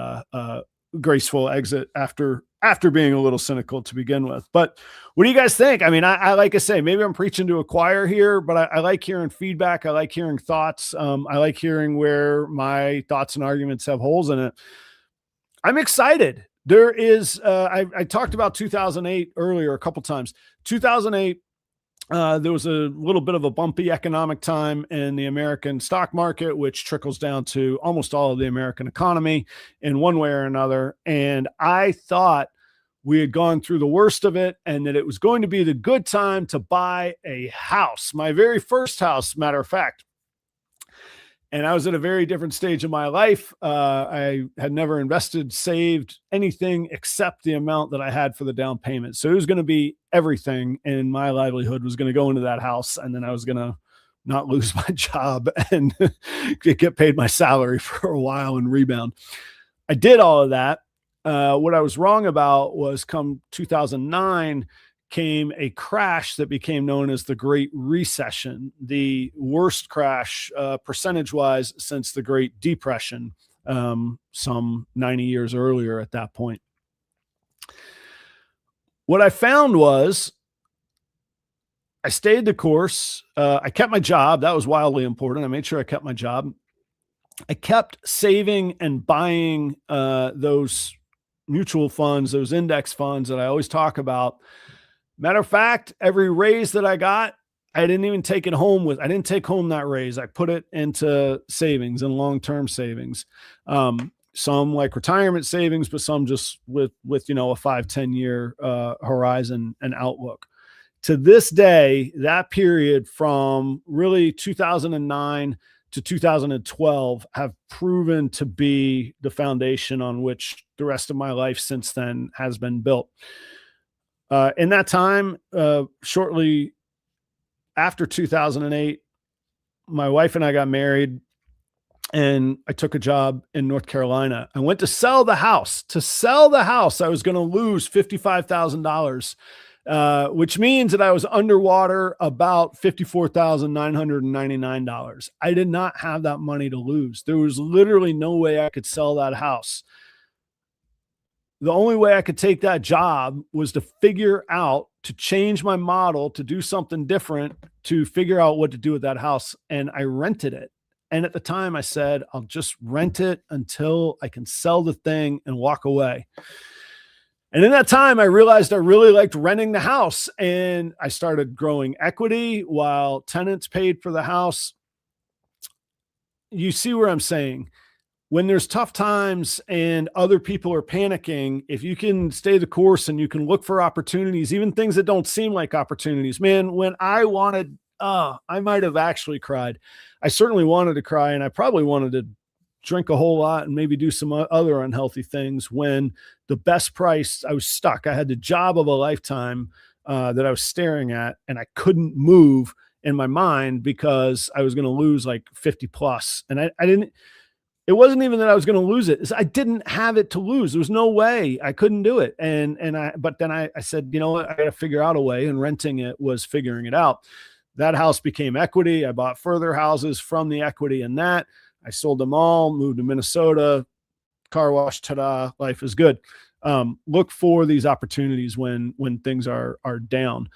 graceful exit after being a little cynical to begin with. But what do you guys think? I mean, I like I say, maybe I'm preaching to a choir here, but I like hearing feedback. I like hearing thoughts. I like hearing where my thoughts and arguments have holes in it. I'm excited. There is, I talked about 2008 earlier a couple times. 2008, there was a little bit of a bumpy economic time in the American stock market, which trickles down to almost all of the American economy in one way or another. And I thought we had gone through the worst of it and that it was going to be the good time to buy a house. My very first house, matter of fact. And I was at a very different stage of my life. I had never invested, saved anything except the amount that I had for the down payment. So it was going to be everything, and my livelihood was going to go into that house. And then I was going to not lose my job and get paid my salary for a while and rebound. I did all of that. What I was wrong about was come 2009, came a crash that became known as the Great Recession, the worst crash percentage-wise since the Great Depression, some 90 years earlier at that point. What I found was I stayed the course. I kept my job. That was wildly important. I made sure I kept my job. I kept saving and buying those mutual funds, those index funds that I always talk about. Matter of fact, every raise that I got, I didn't even take it home with. I didn't take home that raise. I put it into savings and long-term savings. Some like retirement savings, but some just with a 5-10 year horizon and outlook. To this day, that period from really 2009 to 2012 have proven to be the foundation on which the rest of my life since then has been built. In that time, shortly after 2008, my wife and I got married and I took a job in North Carolina. I went to sell the house. To sell the house, I was going to lose $55,000, which means that I was underwater about $54,999. I did not have that money to lose. There was literally no way I could sell that house. The only way I could take that job was to figure out, to change my model, to do something different, to figure out what to do with that house. And I rented it. And at the time I said, I'll just rent it until I can sell the thing and walk away. And in that time, I realized I really liked renting the house, and I started growing equity while tenants paid for the house. You see where I'm saying? when there's tough times and other people are panicking, if you can stay the course and you can look for opportunities, even things that don't seem like opportunities, man, when I wanted, I might have actually cried. I certainly wanted to cry, and I probably wanted to drink a whole lot and maybe do some other unhealthy things when the best price, I was stuck. I had the job of a lifetime that I was staring at, and I couldn't move in my mind because I was going to lose like 50 plus. And I didn't, it wasn't even that I was going to lose it. I didn't have it to lose. There was no way I couldn't do it. But then I said, you know what, I got to figure out a way, and renting it was figuring it out. That house became equity. I bought further houses from the equity in that. I sold them all, moved to Minnesota, car wash, ta-da, life is good. Look for these opportunities when things are down.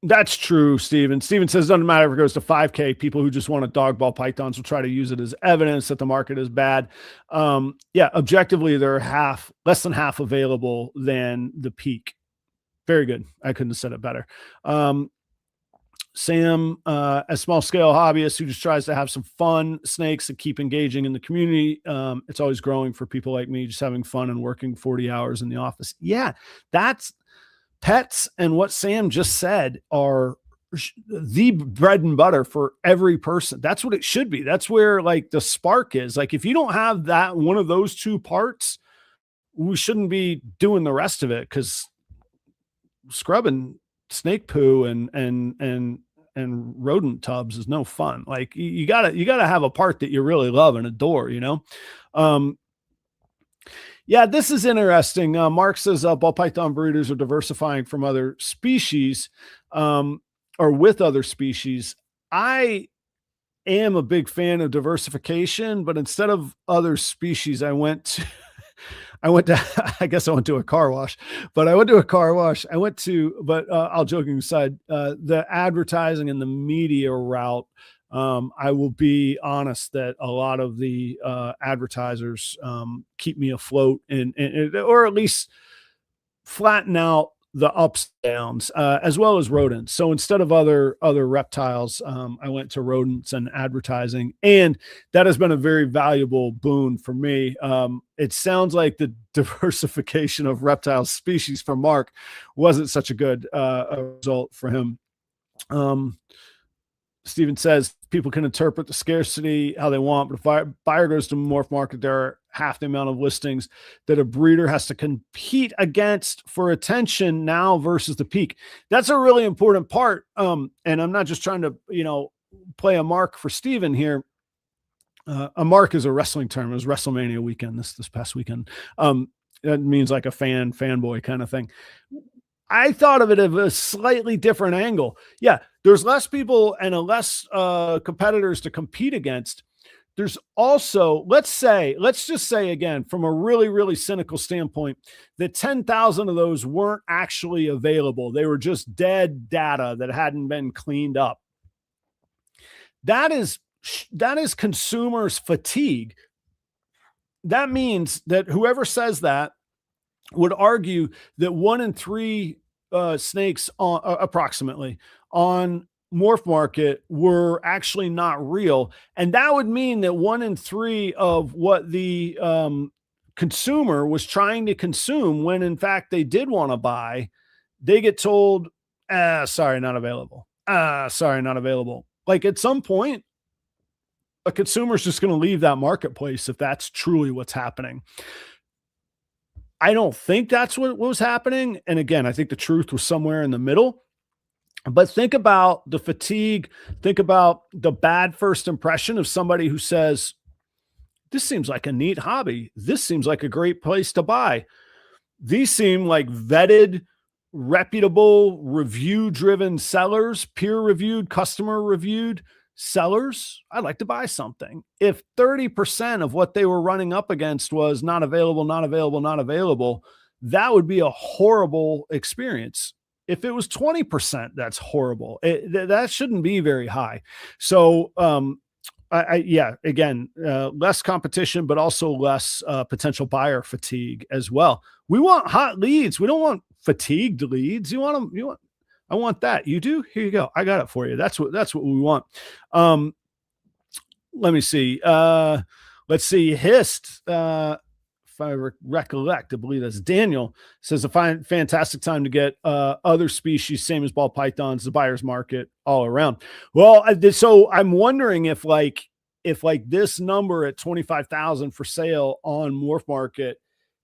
That's true, Steven. Steven says, doesn't matter if it goes to 5K. People who just want to dog ball pythons will try to use it as evidence that the market is bad. Yeah, objectively, there are less than half available than the peak. Very good. I couldn't have said it better. Sam, a small scale hobbyist who just tries to have some fun snakes and keep engaging in the community. It's always growing for people like me, just having fun and working 40 hours in the office. Yeah, that's pets. And what Sam just said are the bread and butter for every person. That's what it should be. That's where like the spark is. Like, if you don't have that, one of those two parts, we shouldn't be doing the rest of it, because scrubbing snake poo and rodent tubs is no fun. Like, you gotta have a part that you really love and adore, you know? Yeah, this is interesting. Mark says ball python breeders are diversifying from other species, or with other species. I am a big fan of diversification, but instead of other species, I went to, I guess I went to a car wash, but all joking aside, the advertising and the media route, I will be honest that a lot of the advertisers keep me afloat or at least flatten out the ups and downs, as well as rodents. So instead of other reptiles, I went to rodents and advertising, and that has been a very valuable boon for me. It sounds like the diversification of reptile species for Mark wasn't such a good result for him. Steven says people can interpret the scarcity how they want, but if a buyer goes to MorphMarket, there are half the amount of listings that a breeder has to compete against for attention now versus the peak. That's a really important part. And I'm not just trying to, play a mark for Steven here. A mark is a wrestling term. It was WrestleMania weekend this past weekend. That means like a fanboy kind of thing. I thought of it of a slightly different angle. Yeah, there's less people and less competitors to compete against. There's also, let's just say again, from a really, really cynical standpoint, that 10,000 of those weren't actually available. They were just dead data that hadn't been cleaned up. That is consumers' fatigue. That means that whoever says that would argue that 1 in 3 snakes approximately on MorphMarket were actually not real. And that would mean that 1 in 3 of what the consumer was trying to consume, when in fact they did want to buy, they get told, sorry, not available. Sorry, not available. Like, at some point, a consumer's just going to leave that marketplace if that's truly what's happening. I don't think that's what was happening. And again, I think the truth was somewhere in the middle. But think about the fatigue. Think about the bad first impression of somebody who says, this seems like a neat hobby. This seems like a great place to buy. These seem like vetted, reputable, review-driven sellers, peer-reviewed, customer-reviewed sellers. I'd like to buy something. If 30% of what they were running up against was not available, not available, not available, that would be a horrible experience. If it was 20%, that's horrible. That shouldn't be very high. So, again, less competition, but also less potential buyer fatigue as well. We want hot leads. We don't want fatigued leads. You want them. I want that. You do? Here you go. I got it for you. That's what we want. let me see. Let's see. Hist, if I recollect, I believe that's Daniel, says a fantastic time to get other species, same as ball pythons, the buyer's market all around. Well, so I'm wondering if this number at 25,000 for sale on MorphMarket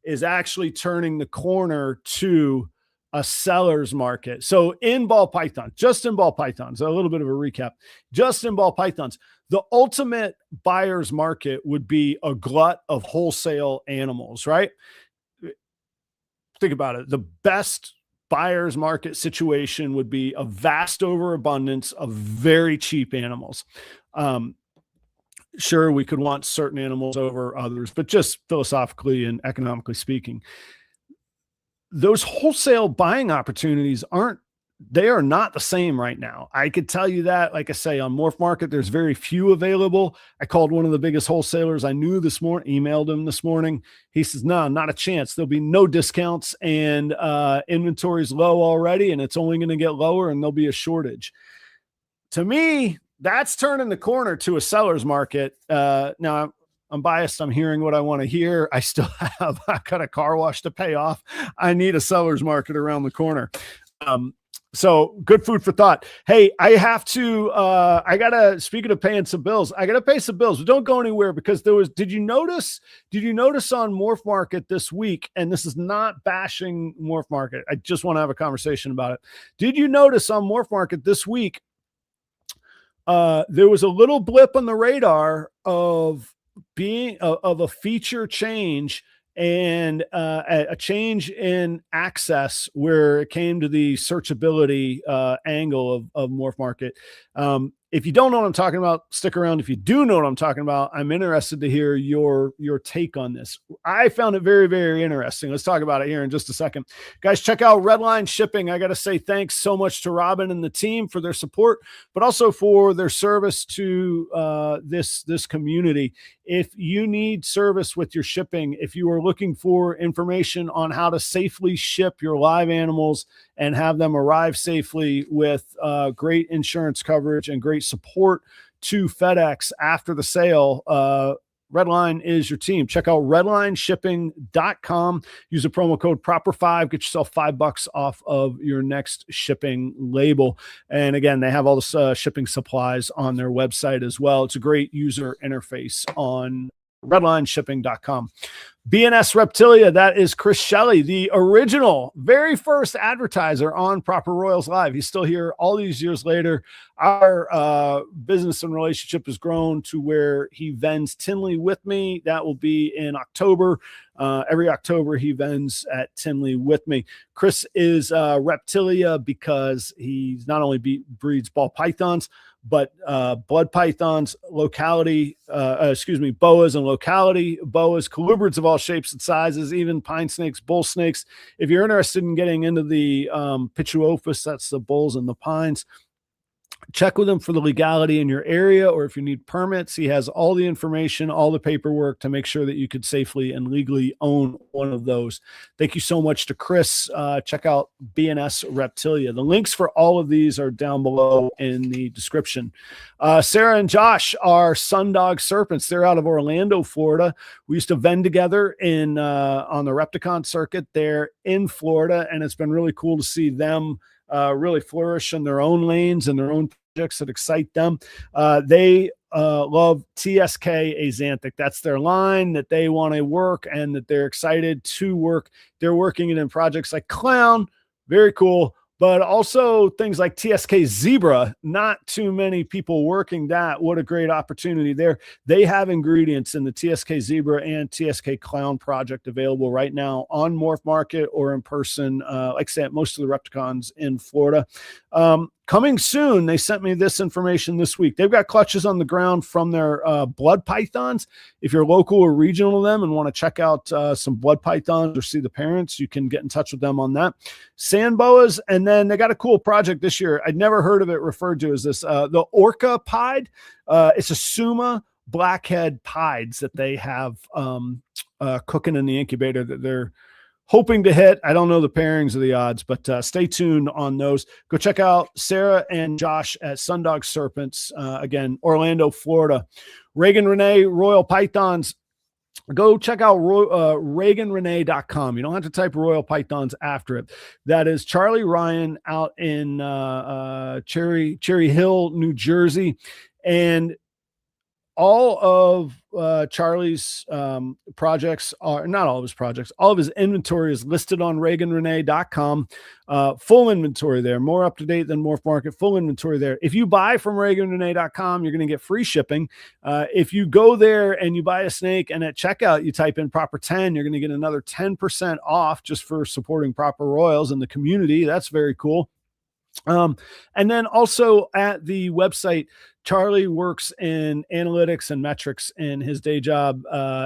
is actually turning the corner to a seller's market. So in ball python, just in ball pythons, a little bit of a recap, just in ball pythons, the ultimate buyer's market would be a glut of wholesale animals, right? Think about it. The best buyer's market situation would be a vast overabundance of very cheap animals. Sure, we could want certain animals over others, but just philosophically and economically speaking, those wholesale buying opportunities are not the same right now. I could tell you that, like I say, on MorphMarket, there's very few available. I called one of the biggest wholesalers I knew this morning, emailed him this morning. He says, no, not a chance. There'll be no discounts, and inventory's low already, and it's only going to get lower, and there'll be a shortage. To me, that's turning the corner to a seller's market. Now, I'm biased. I'm hearing what I want to hear. I got a car wash to pay off. I need a seller's market around the corner. So good food for thought. Hey, I have to, speaking of paying some bills, I got to pay some bills, but don't go anywhere, because did you notice on MorphMarket this week, and this is not bashing MorphMarket, I just want to have a conversation about it. Did you notice on MorphMarket this week, there was a little blip on the radar of a feature change and a change in access where it came to the searchability angle of MorphMarket. If you don't know what I'm talking about, stick around. If you do know what I'm talking about, I'm interested to hear your take on this. I found it very, very interesting. Let's talk about it here in just a second. Guys, check out Redline Shipping. I got to say thanks so much to Robin and the team for their support, but also for their service to this community. If you need service with your shipping, if you are looking for information on how to safely ship your live animals and have them arrive safely with great insurance coverage and great support to FedEx after the sale, Redline is your team. Check out redlineshipping.com. Use the promo code PROPER5. Get yourself $5 off of your next shipping label. And again, they have all the shipping supplies on their website as well. It's a great user interface on redlineshipping.com. BNS Reptilia, that is Chris Shelley, the original, very first advertiser on Proper Royals Live. He's still here all these years later. Our business and relationship has grown to where he vends Tinley with me. That will be in October. Every October, he vends at Tinley with me. Chris is Reptilia because he's not only breeds ball pythons, but blood pythons, boas and locality boas, colubrids of all shapes and sizes, even pine snakes, bull snakes. If you're interested in getting into the Pituophis, that's the bulls and the pines, check with him for the legality in your area, or if you need permits, he has all the information, all the paperwork to make sure that you could safely and legally own one of those. Thank you so much to Chris. Check out BNS Reptilia. The links for all of these are down below in the description. Sarah and Josh are Sundog Serpents. They're out of Orlando, Florida. We used to vend together on the Repticon circuit there in Florida, and it's been really cool to see them really flourish in their own lanes and their own projects that excite them. They love TSK Axanthic. That's their line that they want to work and that they're excited to work. They're working it in projects like Clown, very cool, but also things like TSK Zebra. Not too many people working that. What a great opportunity there. They have ingredients in the TSK Zebra and TSK Clown project available right now on MorphMarket or in person, like I said, at most of the Repticons in Florida. Coming soon, they sent me this information this week. They've got clutches on the ground from their blood pythons. If you're local or regional to them and want to check out some blood pythons or see the parents, you can get in touch with them on that. Sand boas, and then they got a cool project this year. I'd never heard of it referred to as this, the Orca Pied. It's a Suma blackhead pieds that they have cooking in the incubator that they're hoping to hit. I don't know the pairings of the odds, but stay tuned on those. Go check out Sarah and Josh at Sundog Serpents. Again, Orlando, Florida. Reagan Renee, Royal Pythons. Go check out ReaganRenee.com. You don't have to type Royal Pythons after it. That is Charlie Ryan out in Cherry Hill, New Jersey. And all of Charlie's projects are not all of his projects. All of his inventory is listed on ReaganRenee.com. Full inventory there, more up to date than MorphMarket. Full inventory there. If you buy from ReaganRenee.com, you're going to get free shipping. If you go there and you buy a snake and at checkout you type in Proper 10, you're going to get another 10% off just for supporting Proper Royals in the community. That's very cool. And then also at the website, Charlie works in analytics and metrics in his day job,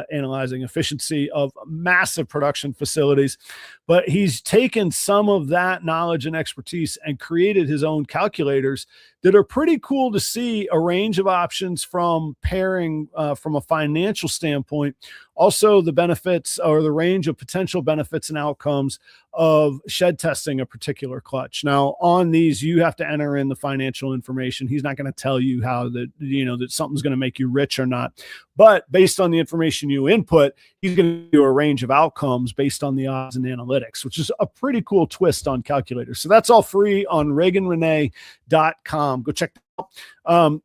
analyzing efficiency of massive production facilities. But he's taken some of that knowledge and expertise and created his own calculators that are pretty cool to see a range of options from pairing from a financial standpoint. Also, the benefits or the range of potential benefits and outcomes of shed testing a particular clutch. Now, on these, you have to enter in the financial information. He's not going to tell you how that, that something's going to make you rich or not. But based on the information you input, he's going to do a range of outcomes based on the odds and analytics, which is a pretty cool twist on calculators. So that's all free on ReaganRenee.com. Go check that out.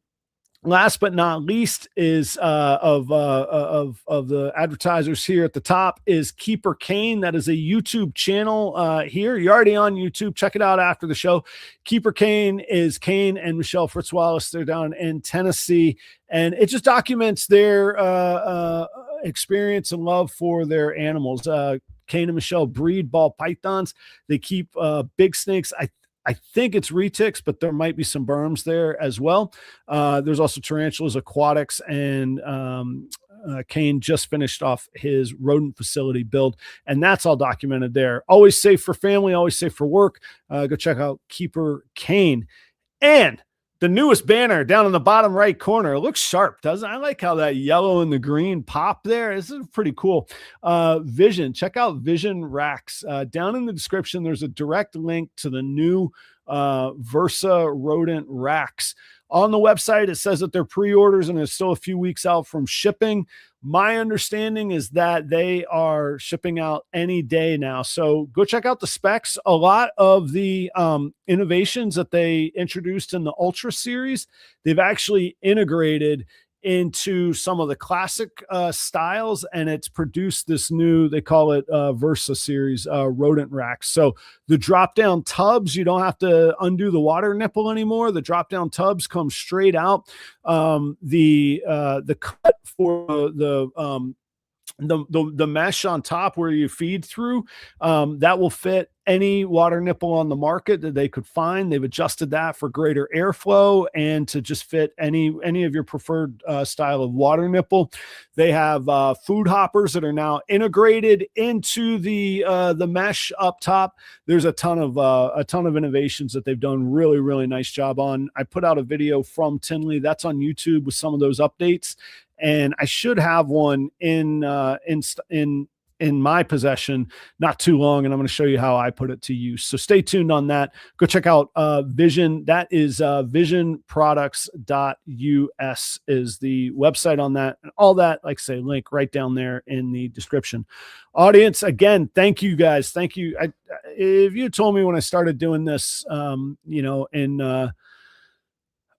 Last but not least is of the advertisers here at the top is Keeper Kane. That is a YouTube channel here. You're already on YouTube. Check it out after the show. Keeper Kane is Kane and Michelle Fritz Wallace. They're down in Tennessee, and it just documents their experience and love for their animals. Kane and Michelle breed ball pythons. They keep big snakes. I think it's retics, but there might be some berms there as well. There's also tarantulas, aquatics, and Kane just finished off his rodent facility build, and that's all documented there. Always safe for family, always safe for work. Go check out Keeper Kane. And the newest banner down in the bottom right corner, it looks sharp, doesn't it? I like how that yellow and the green pop there. This is pretty cool. Vision, check out Vision Racks. Down in the description, there's a direct link to the new Versa rodent racks. On the website, it says that they're pre-orders and there's still a few weeks out from shipping. My understanding is that they are shipping out any day now. So go check out the specs. A lot of the innovations that they introduced in the Ultra series, they've actually integrated into some of the classic styles, and it's produced this new, they call it Versa series rodent racks. So the drop down tubs, you don't have to undo the water nipple anymore. The drop down tubs come straight out. The cut for the mesh on top where you feed through, that will fit any water nipple on the market that they could find. They've adjusted that for greater airflow and to just fit any of your preferred style of water nipple. They have food hoppers that are now integrated into the mesh up top. There's a ton of innovations that they've done really nice job on. I put out a video from Tinley that's on YouTube with some of those updates, and I should have one in my possession not too long, and I'm going to show you how I put it to use. So stay tuned on that. Go check out Vision. That is visionproducts.us is the website on that. And all that, like I say, link right down there in the description. Audience, again, thank you guys. Thank you. If you told me when I started doing this, in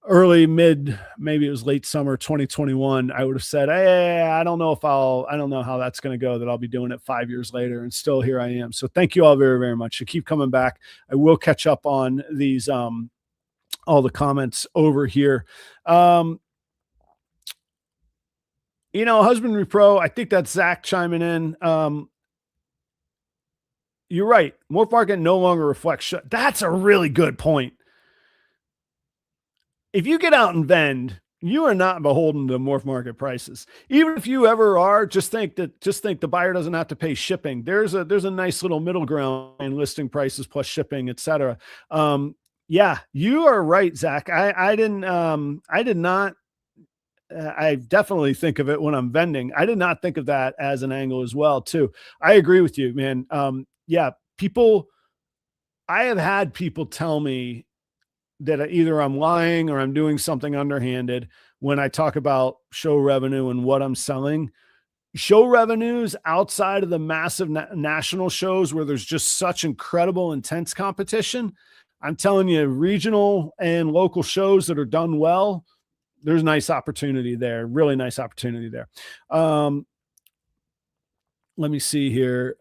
early, maybe it was late summer 2021, I would have said, hey, I don't know how that's going to go, that I'll be doing it 5 years later, and still here I am. So thank you all very, very much. You keep coming back. I will catch up on these, all the comments over here. Husbandry Pro, I think that's Zach chiming in. You're right. MorphMarket no longer reflects. That's a really good point. If you get out and vend, you are not beholden to MorphMarket prices. Even if you ever are, just think the buyer doesn't have to pay shipping. There's a nice little middle ground in listing prices plus shipping, etc. Yeah, you are right, Zach. I did not I definitely think of it when I'm vending. I did not think of that as an angle as well, too. I agree with you, man. Yeah, people, I have had people tell me that either I'm lying or I'm doing something underhanded when I talk about show revenue and what I'm selling. Show revenues outside of the massive national shows where there's just such incredible, intense competition. I'm telling you, regional and local shows that are done well, there's nice opportunity there, really nice opportunity there. Let me see here.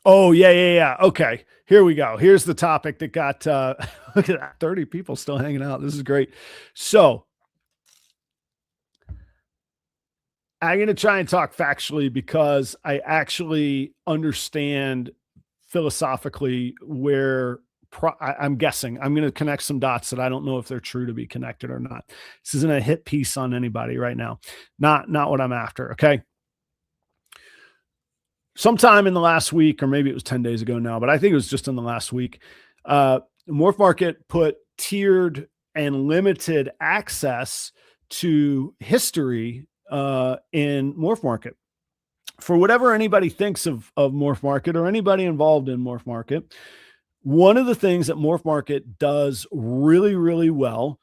Oh, yeah. Okay, here we go. Here's the topic that got, look at that, 30 people still hanging out. This is great. So I'm going to try and talk factually because I actually understand philosophically where I'm guessing. I'm going to connect some dots that I don't know if they're true to be connected or not. This isn't a hit piece on anybody right now. Not what I'm after. Okay. Sometime in the last week, or maybe it was 10 days ago now, but I think it was just in the last week, MorphMarket put tiered and limited access to history in MorphMarket. For whatever anybody thinks of MorphMarket or anybody involved in MorphMarket, one of the things that MorphMarket does really, really well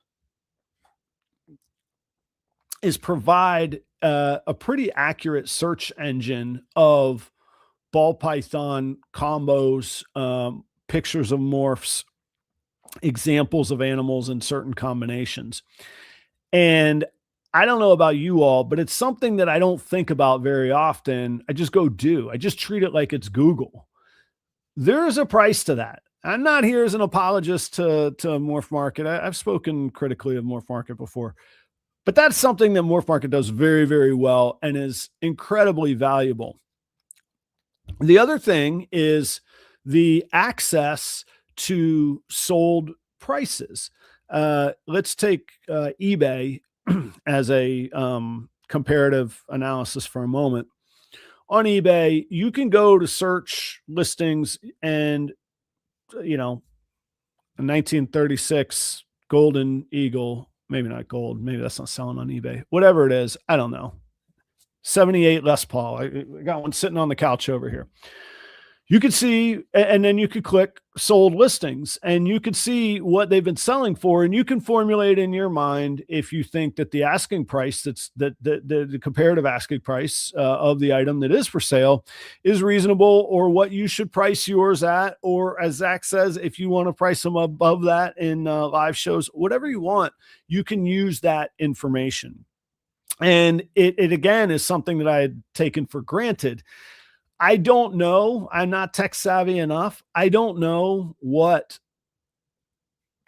is provide a pretty accurate search engine of ball python combos, pictures of morphs, examples of animals in certain combinations. And I don't know about you all, but it's something that I don't think about very often. I just go do. I just treat it like it's Google. There is a price to that. I'm not here as an apologist to MorphMarket. I've spoken critically of MorphMarket before, but that's something that MorphMarket does very, very well and is incredibly valuable. The other thing is the access to sold prices. Let's take eBay as a comparative analysis for a moment. On eBay, you can go to search listings and, a 1936 Golden Eagle, maybe not gold, maybe that's not selling on eBay, whatever it is, I don't know. 78 Les Paul. I got one sitting on the couch over here. You could see, and then you could click sold listings and you could see what they've been selling for. And you can formulate in your mind if you think that the asking price, the comparative asking price of the item that is for sale is reasonable, or what you should price yours at. Or as Zach says, if you want to price them above that in live shows, whatever you want, you can use that information. And it again is something that I had taken for granted. I don't know. I'm not tech savvy enough. I don't know what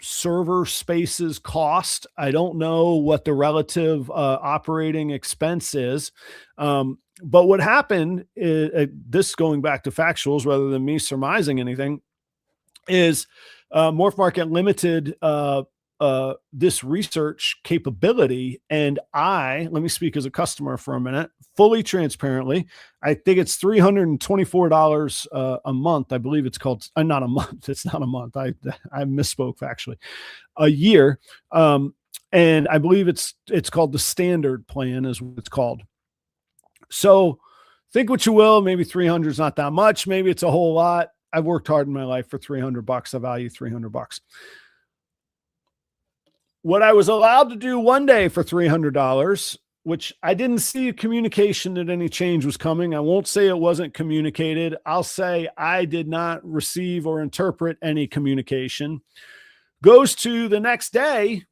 server spaces cost. I don't know what the relative operating expense is. But what happened is, this going back to factuals rather than me surmising anything, is MorphMarket limited this research capability. And let me speak as a customer for a minute, fully transparently. I think it's $324 a month. I believe it's called, not a month. It's not a month. I misspoke actually, a year. And I believe it's called the standard plan is what it's called. So think what you will, maybe 300 is not that much. Maybe it's a whole lot. I've worked hard in my life for $300. I value $300. What I was allowed to do one day for $300, which I didn't see a communication that any change was coming. I won't say it wasn't communicated. I'll say I did not receive or interpret any communication. Goes to the next day.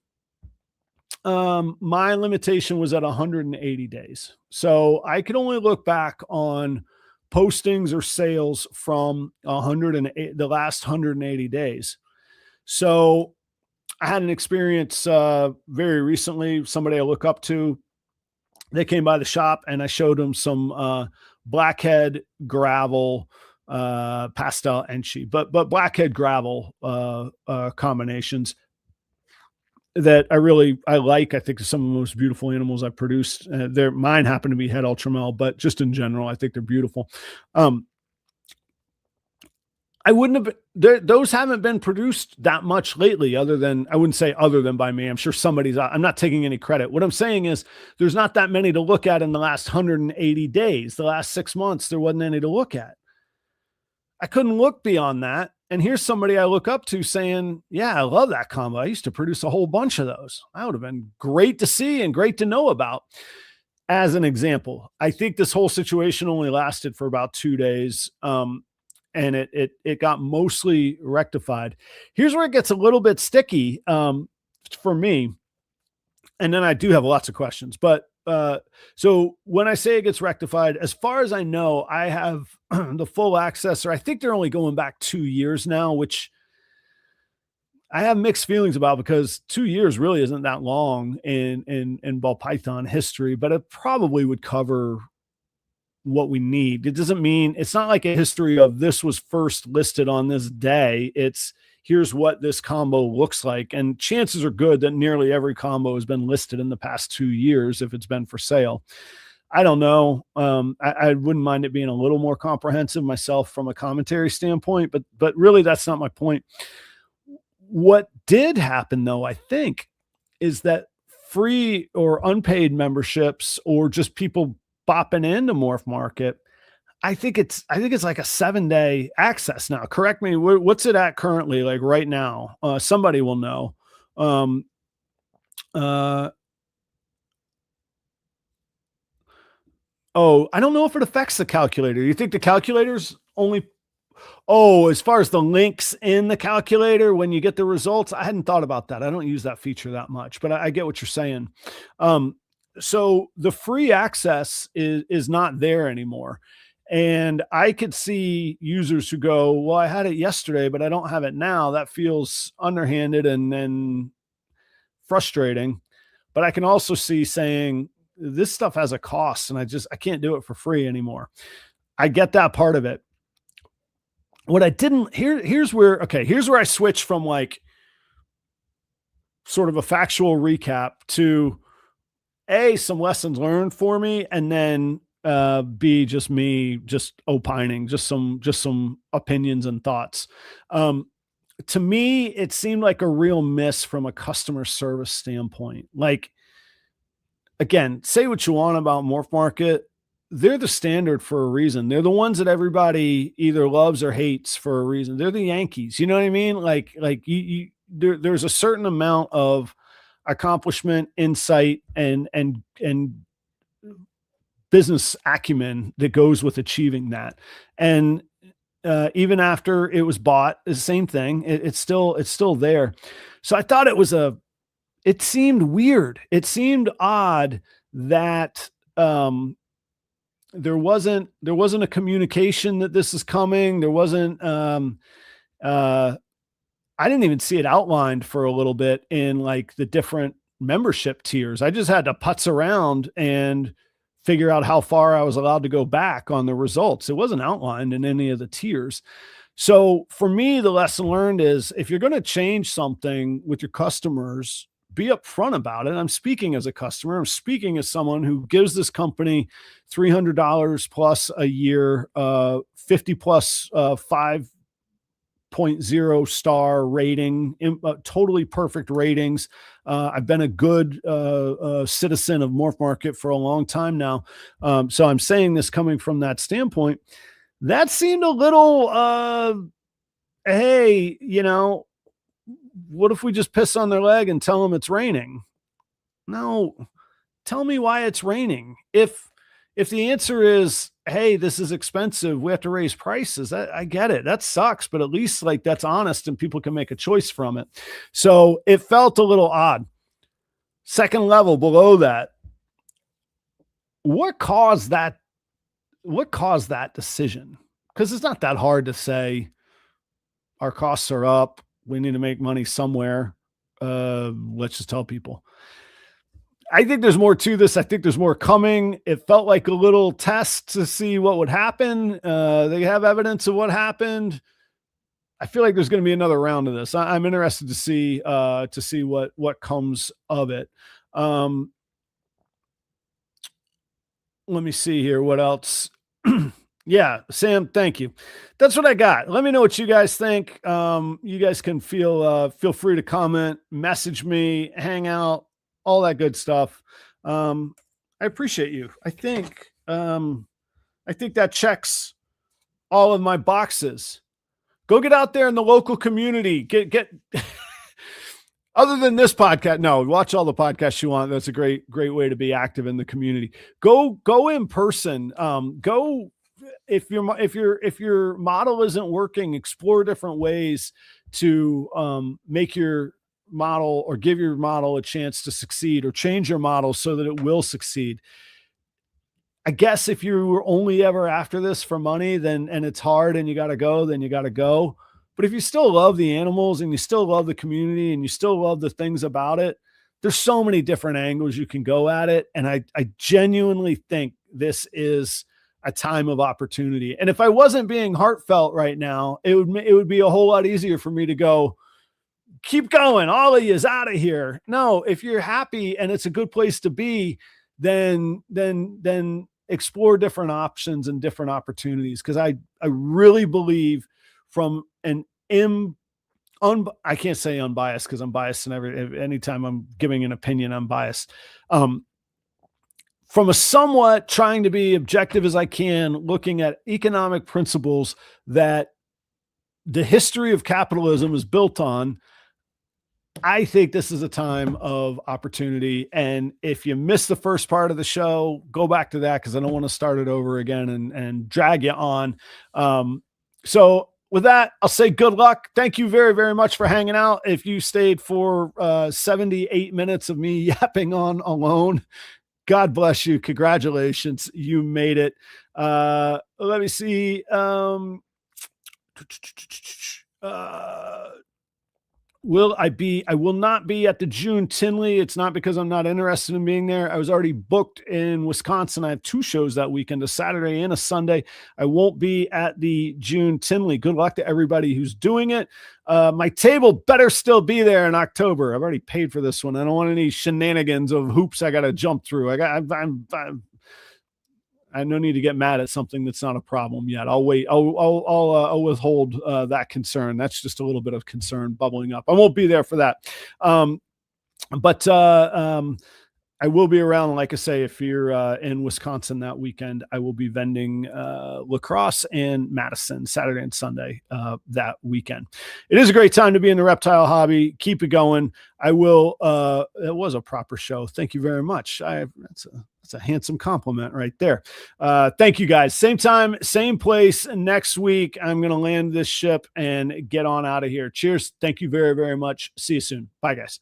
My limitation was at 180 days. So I could only look back on postings or sales from the last 180 days. So I had an experience very recently. Somebody I look up to, they came by the shop and I showed them some blackhead gravel, pastel enchi, but blackhead gravel combinations that I like. I think some of the most beautiful animals I've produced. Mine happen to be het ultramel, but just in general, I think they're beautiful. I wouldn't have those haven't been produced that much lately, other than, I wouldn't say other than by me. I'm sure somebody's, I'm not taking any credit. What I'm saying is there's not that many to look at in the last 180 days. The last 6 months, there wasn't any to look at. I couldn't look beyond that. And here's somebody I look up to saying, yeah, I love that combo. I used to produce a whole bunch of those. That would have been great to see and great to know about. As an example, I think this whole situation only lasted for about 2 days. And it got mostly rectified. Here's where it gets a little bit sticky for me, and then I do have lots of questions. But so when I say it gets rectified, as far as I know, I have the full access, or I think they're only going back 2 years now, which I have mixed feelings about, because 2 years really isn't that long in ball python history, but it probably would cover what we need. It doesn't mean, it's not like a history of this was first listed on this day. It's here's what this combo looks like. And chances are good that nearly every combo has been listed in the past 2 years if it's been for sale. I don't know. I wouldn't mind it being a little more comprehensive myself from a commentary standpoint, but really that's not my point. What did happen though, I think, is that free or unpaid memberships, or just people bopping into MorphMarket, I think it's like a 7-day access now. Correct me. What's it at currently? Like right now, somebody will know. Oh, I don't know if it affects the calculator. You think the calculator's only, oh, as far as the links in the calculator, when you get the results, I hadn't thought about that. I don't use that feature that much, but I get what you're saying. So the free access is not there anymore. And I could see users who go, well, I had it yesterday, but I don't have it now. That feels underhanded and frustrating. But I can also see saying this stuff has a cost and I can't do it for free anymore. I get that part of it. What I didn't here's where I switch from like sort of a factual recap to some lessons learned for me, and then B, just me just opining, just some opinions and thoughts. To me, it seemed like a real miss from a customer service standpoint. Like, again, say what you want about MorphMarket, they're the standard for a reason. They're the ones that everybody either loves or hates for a reason. They're the Yankees. You know what I mean? Like there's a certain amount of accomplishment, insight, and business acumen that goes with achieving that. And even after it was bought, the same thing. It's still there. So I thought it seemed weird. It seemed odd that there wasn't a communication that this is coming. There wasn't. I didn't even see it outlined for a little bit in like the different membership tiers. I just had to putz around and figure out how far I was allowed to go back on the results. It wasn't outlined in any of the tiers. So for me, the lesson learned is if you're going to change something with your customers, be upfront about it. I'm speaking as a customer. I'm speaking as someone who gives this company $300 plus a year, 50 plus 5.0 star rating, totally perfect ratings. I've been a good citizen of MorphMarket for a long time now. So I'm saying this coming from that standpoint. That seemed a little, hey, what if we just piss on their leg and tell them it's raining? No, tell me why it's raining. If the answer is, hey, this is expensive, we have to raise prices, I get it. That sucks, but at least like that's honest and people can make a choice from it. So it felt a little odd. Second level below that, what caused that decision? Because it's not that hard to say our costs are up, we need to make money somewhere. Let's just tell people. I think there's more to this. I think there's more coming. It felt like a little test to see what would happen. They have evidence of what happened. I feel like there's going to be another round of this. I'm interested to see what comes of it. Let me see here. What else? Yeah, Sam, thank you. That's what I got. Let me know what you guys think. You guys can feel free to comment, message me, hang out, all that good stuff. I appreciate you. I think that checks all of my boxes. Go get out there in the local community. Get other than this podcast, no, watch all the podcasts you want. That's a great way to be active in the community. Go in person. Go if your model isn't working, explore different ways to make your model or give your model a chance to succeed, or change your model so that it will succeed. I guess if you were only ever after this for money, then, and it's hard and you got to go, then you got to go. But if you still love the animals and you still love the community and you still love the things about it, there's so many different angles you can go at it. And I genuinely think this is a time of opportunity. And if I wasn't being heartfelt right now, it would be a whole lot easier for me to go, keep going. All of you is out of here. No, if you're happy and it's a good place to be, then explore different options and different opportunities. Cause I really believe from an I can't say unbiased, because I'm biased and anytime I'm giving an opinion, I'm biased. From a somewhat trying to be objective as I can, looking at economic principles that the history of capitalism is built on, I think this is a time of opportunity. And if you missed the first part of the show, go back to that, because I don't want to start it over again and drag you on. So with that, I'll say good luck. Thank you very, very much for hanging out. If you stayed for 78 minutes of me yapping on alone, God bless you. Congratulations. You made it. Let me see. I will not be at the June Tinley. It's not because I'm not interested in being there. I was already booked in Wisconsin. I have 2 shows that weekend, a Saturday and a Sunday. I won't be at the June Tinley. Good luck to everybody who's doing it. My table better still be there in October. I've already paid for this one. I don't want any shenanigans of hoops I got to jump through. I no need to get mad at something that's not a problem yet. I'll wait. I'll withhold that concern. That's just a little bit of concern bubbling up. I won't be there for that. But I will be around. Like I say, if you're in Wisconsin that weekend, I will be vending La Crosse and Madison Saturday and Sunday that weekend. It is a great time to be in the reptile hobby. Keep it going. I will. It was a proper show. Thank you very much. That's a handsome compliment right there. Thank you guys. Same time, same place next week. I'm going to land this ship and get on out of here. Cheers. Thank you very, very much. See you soon. Bye, guys.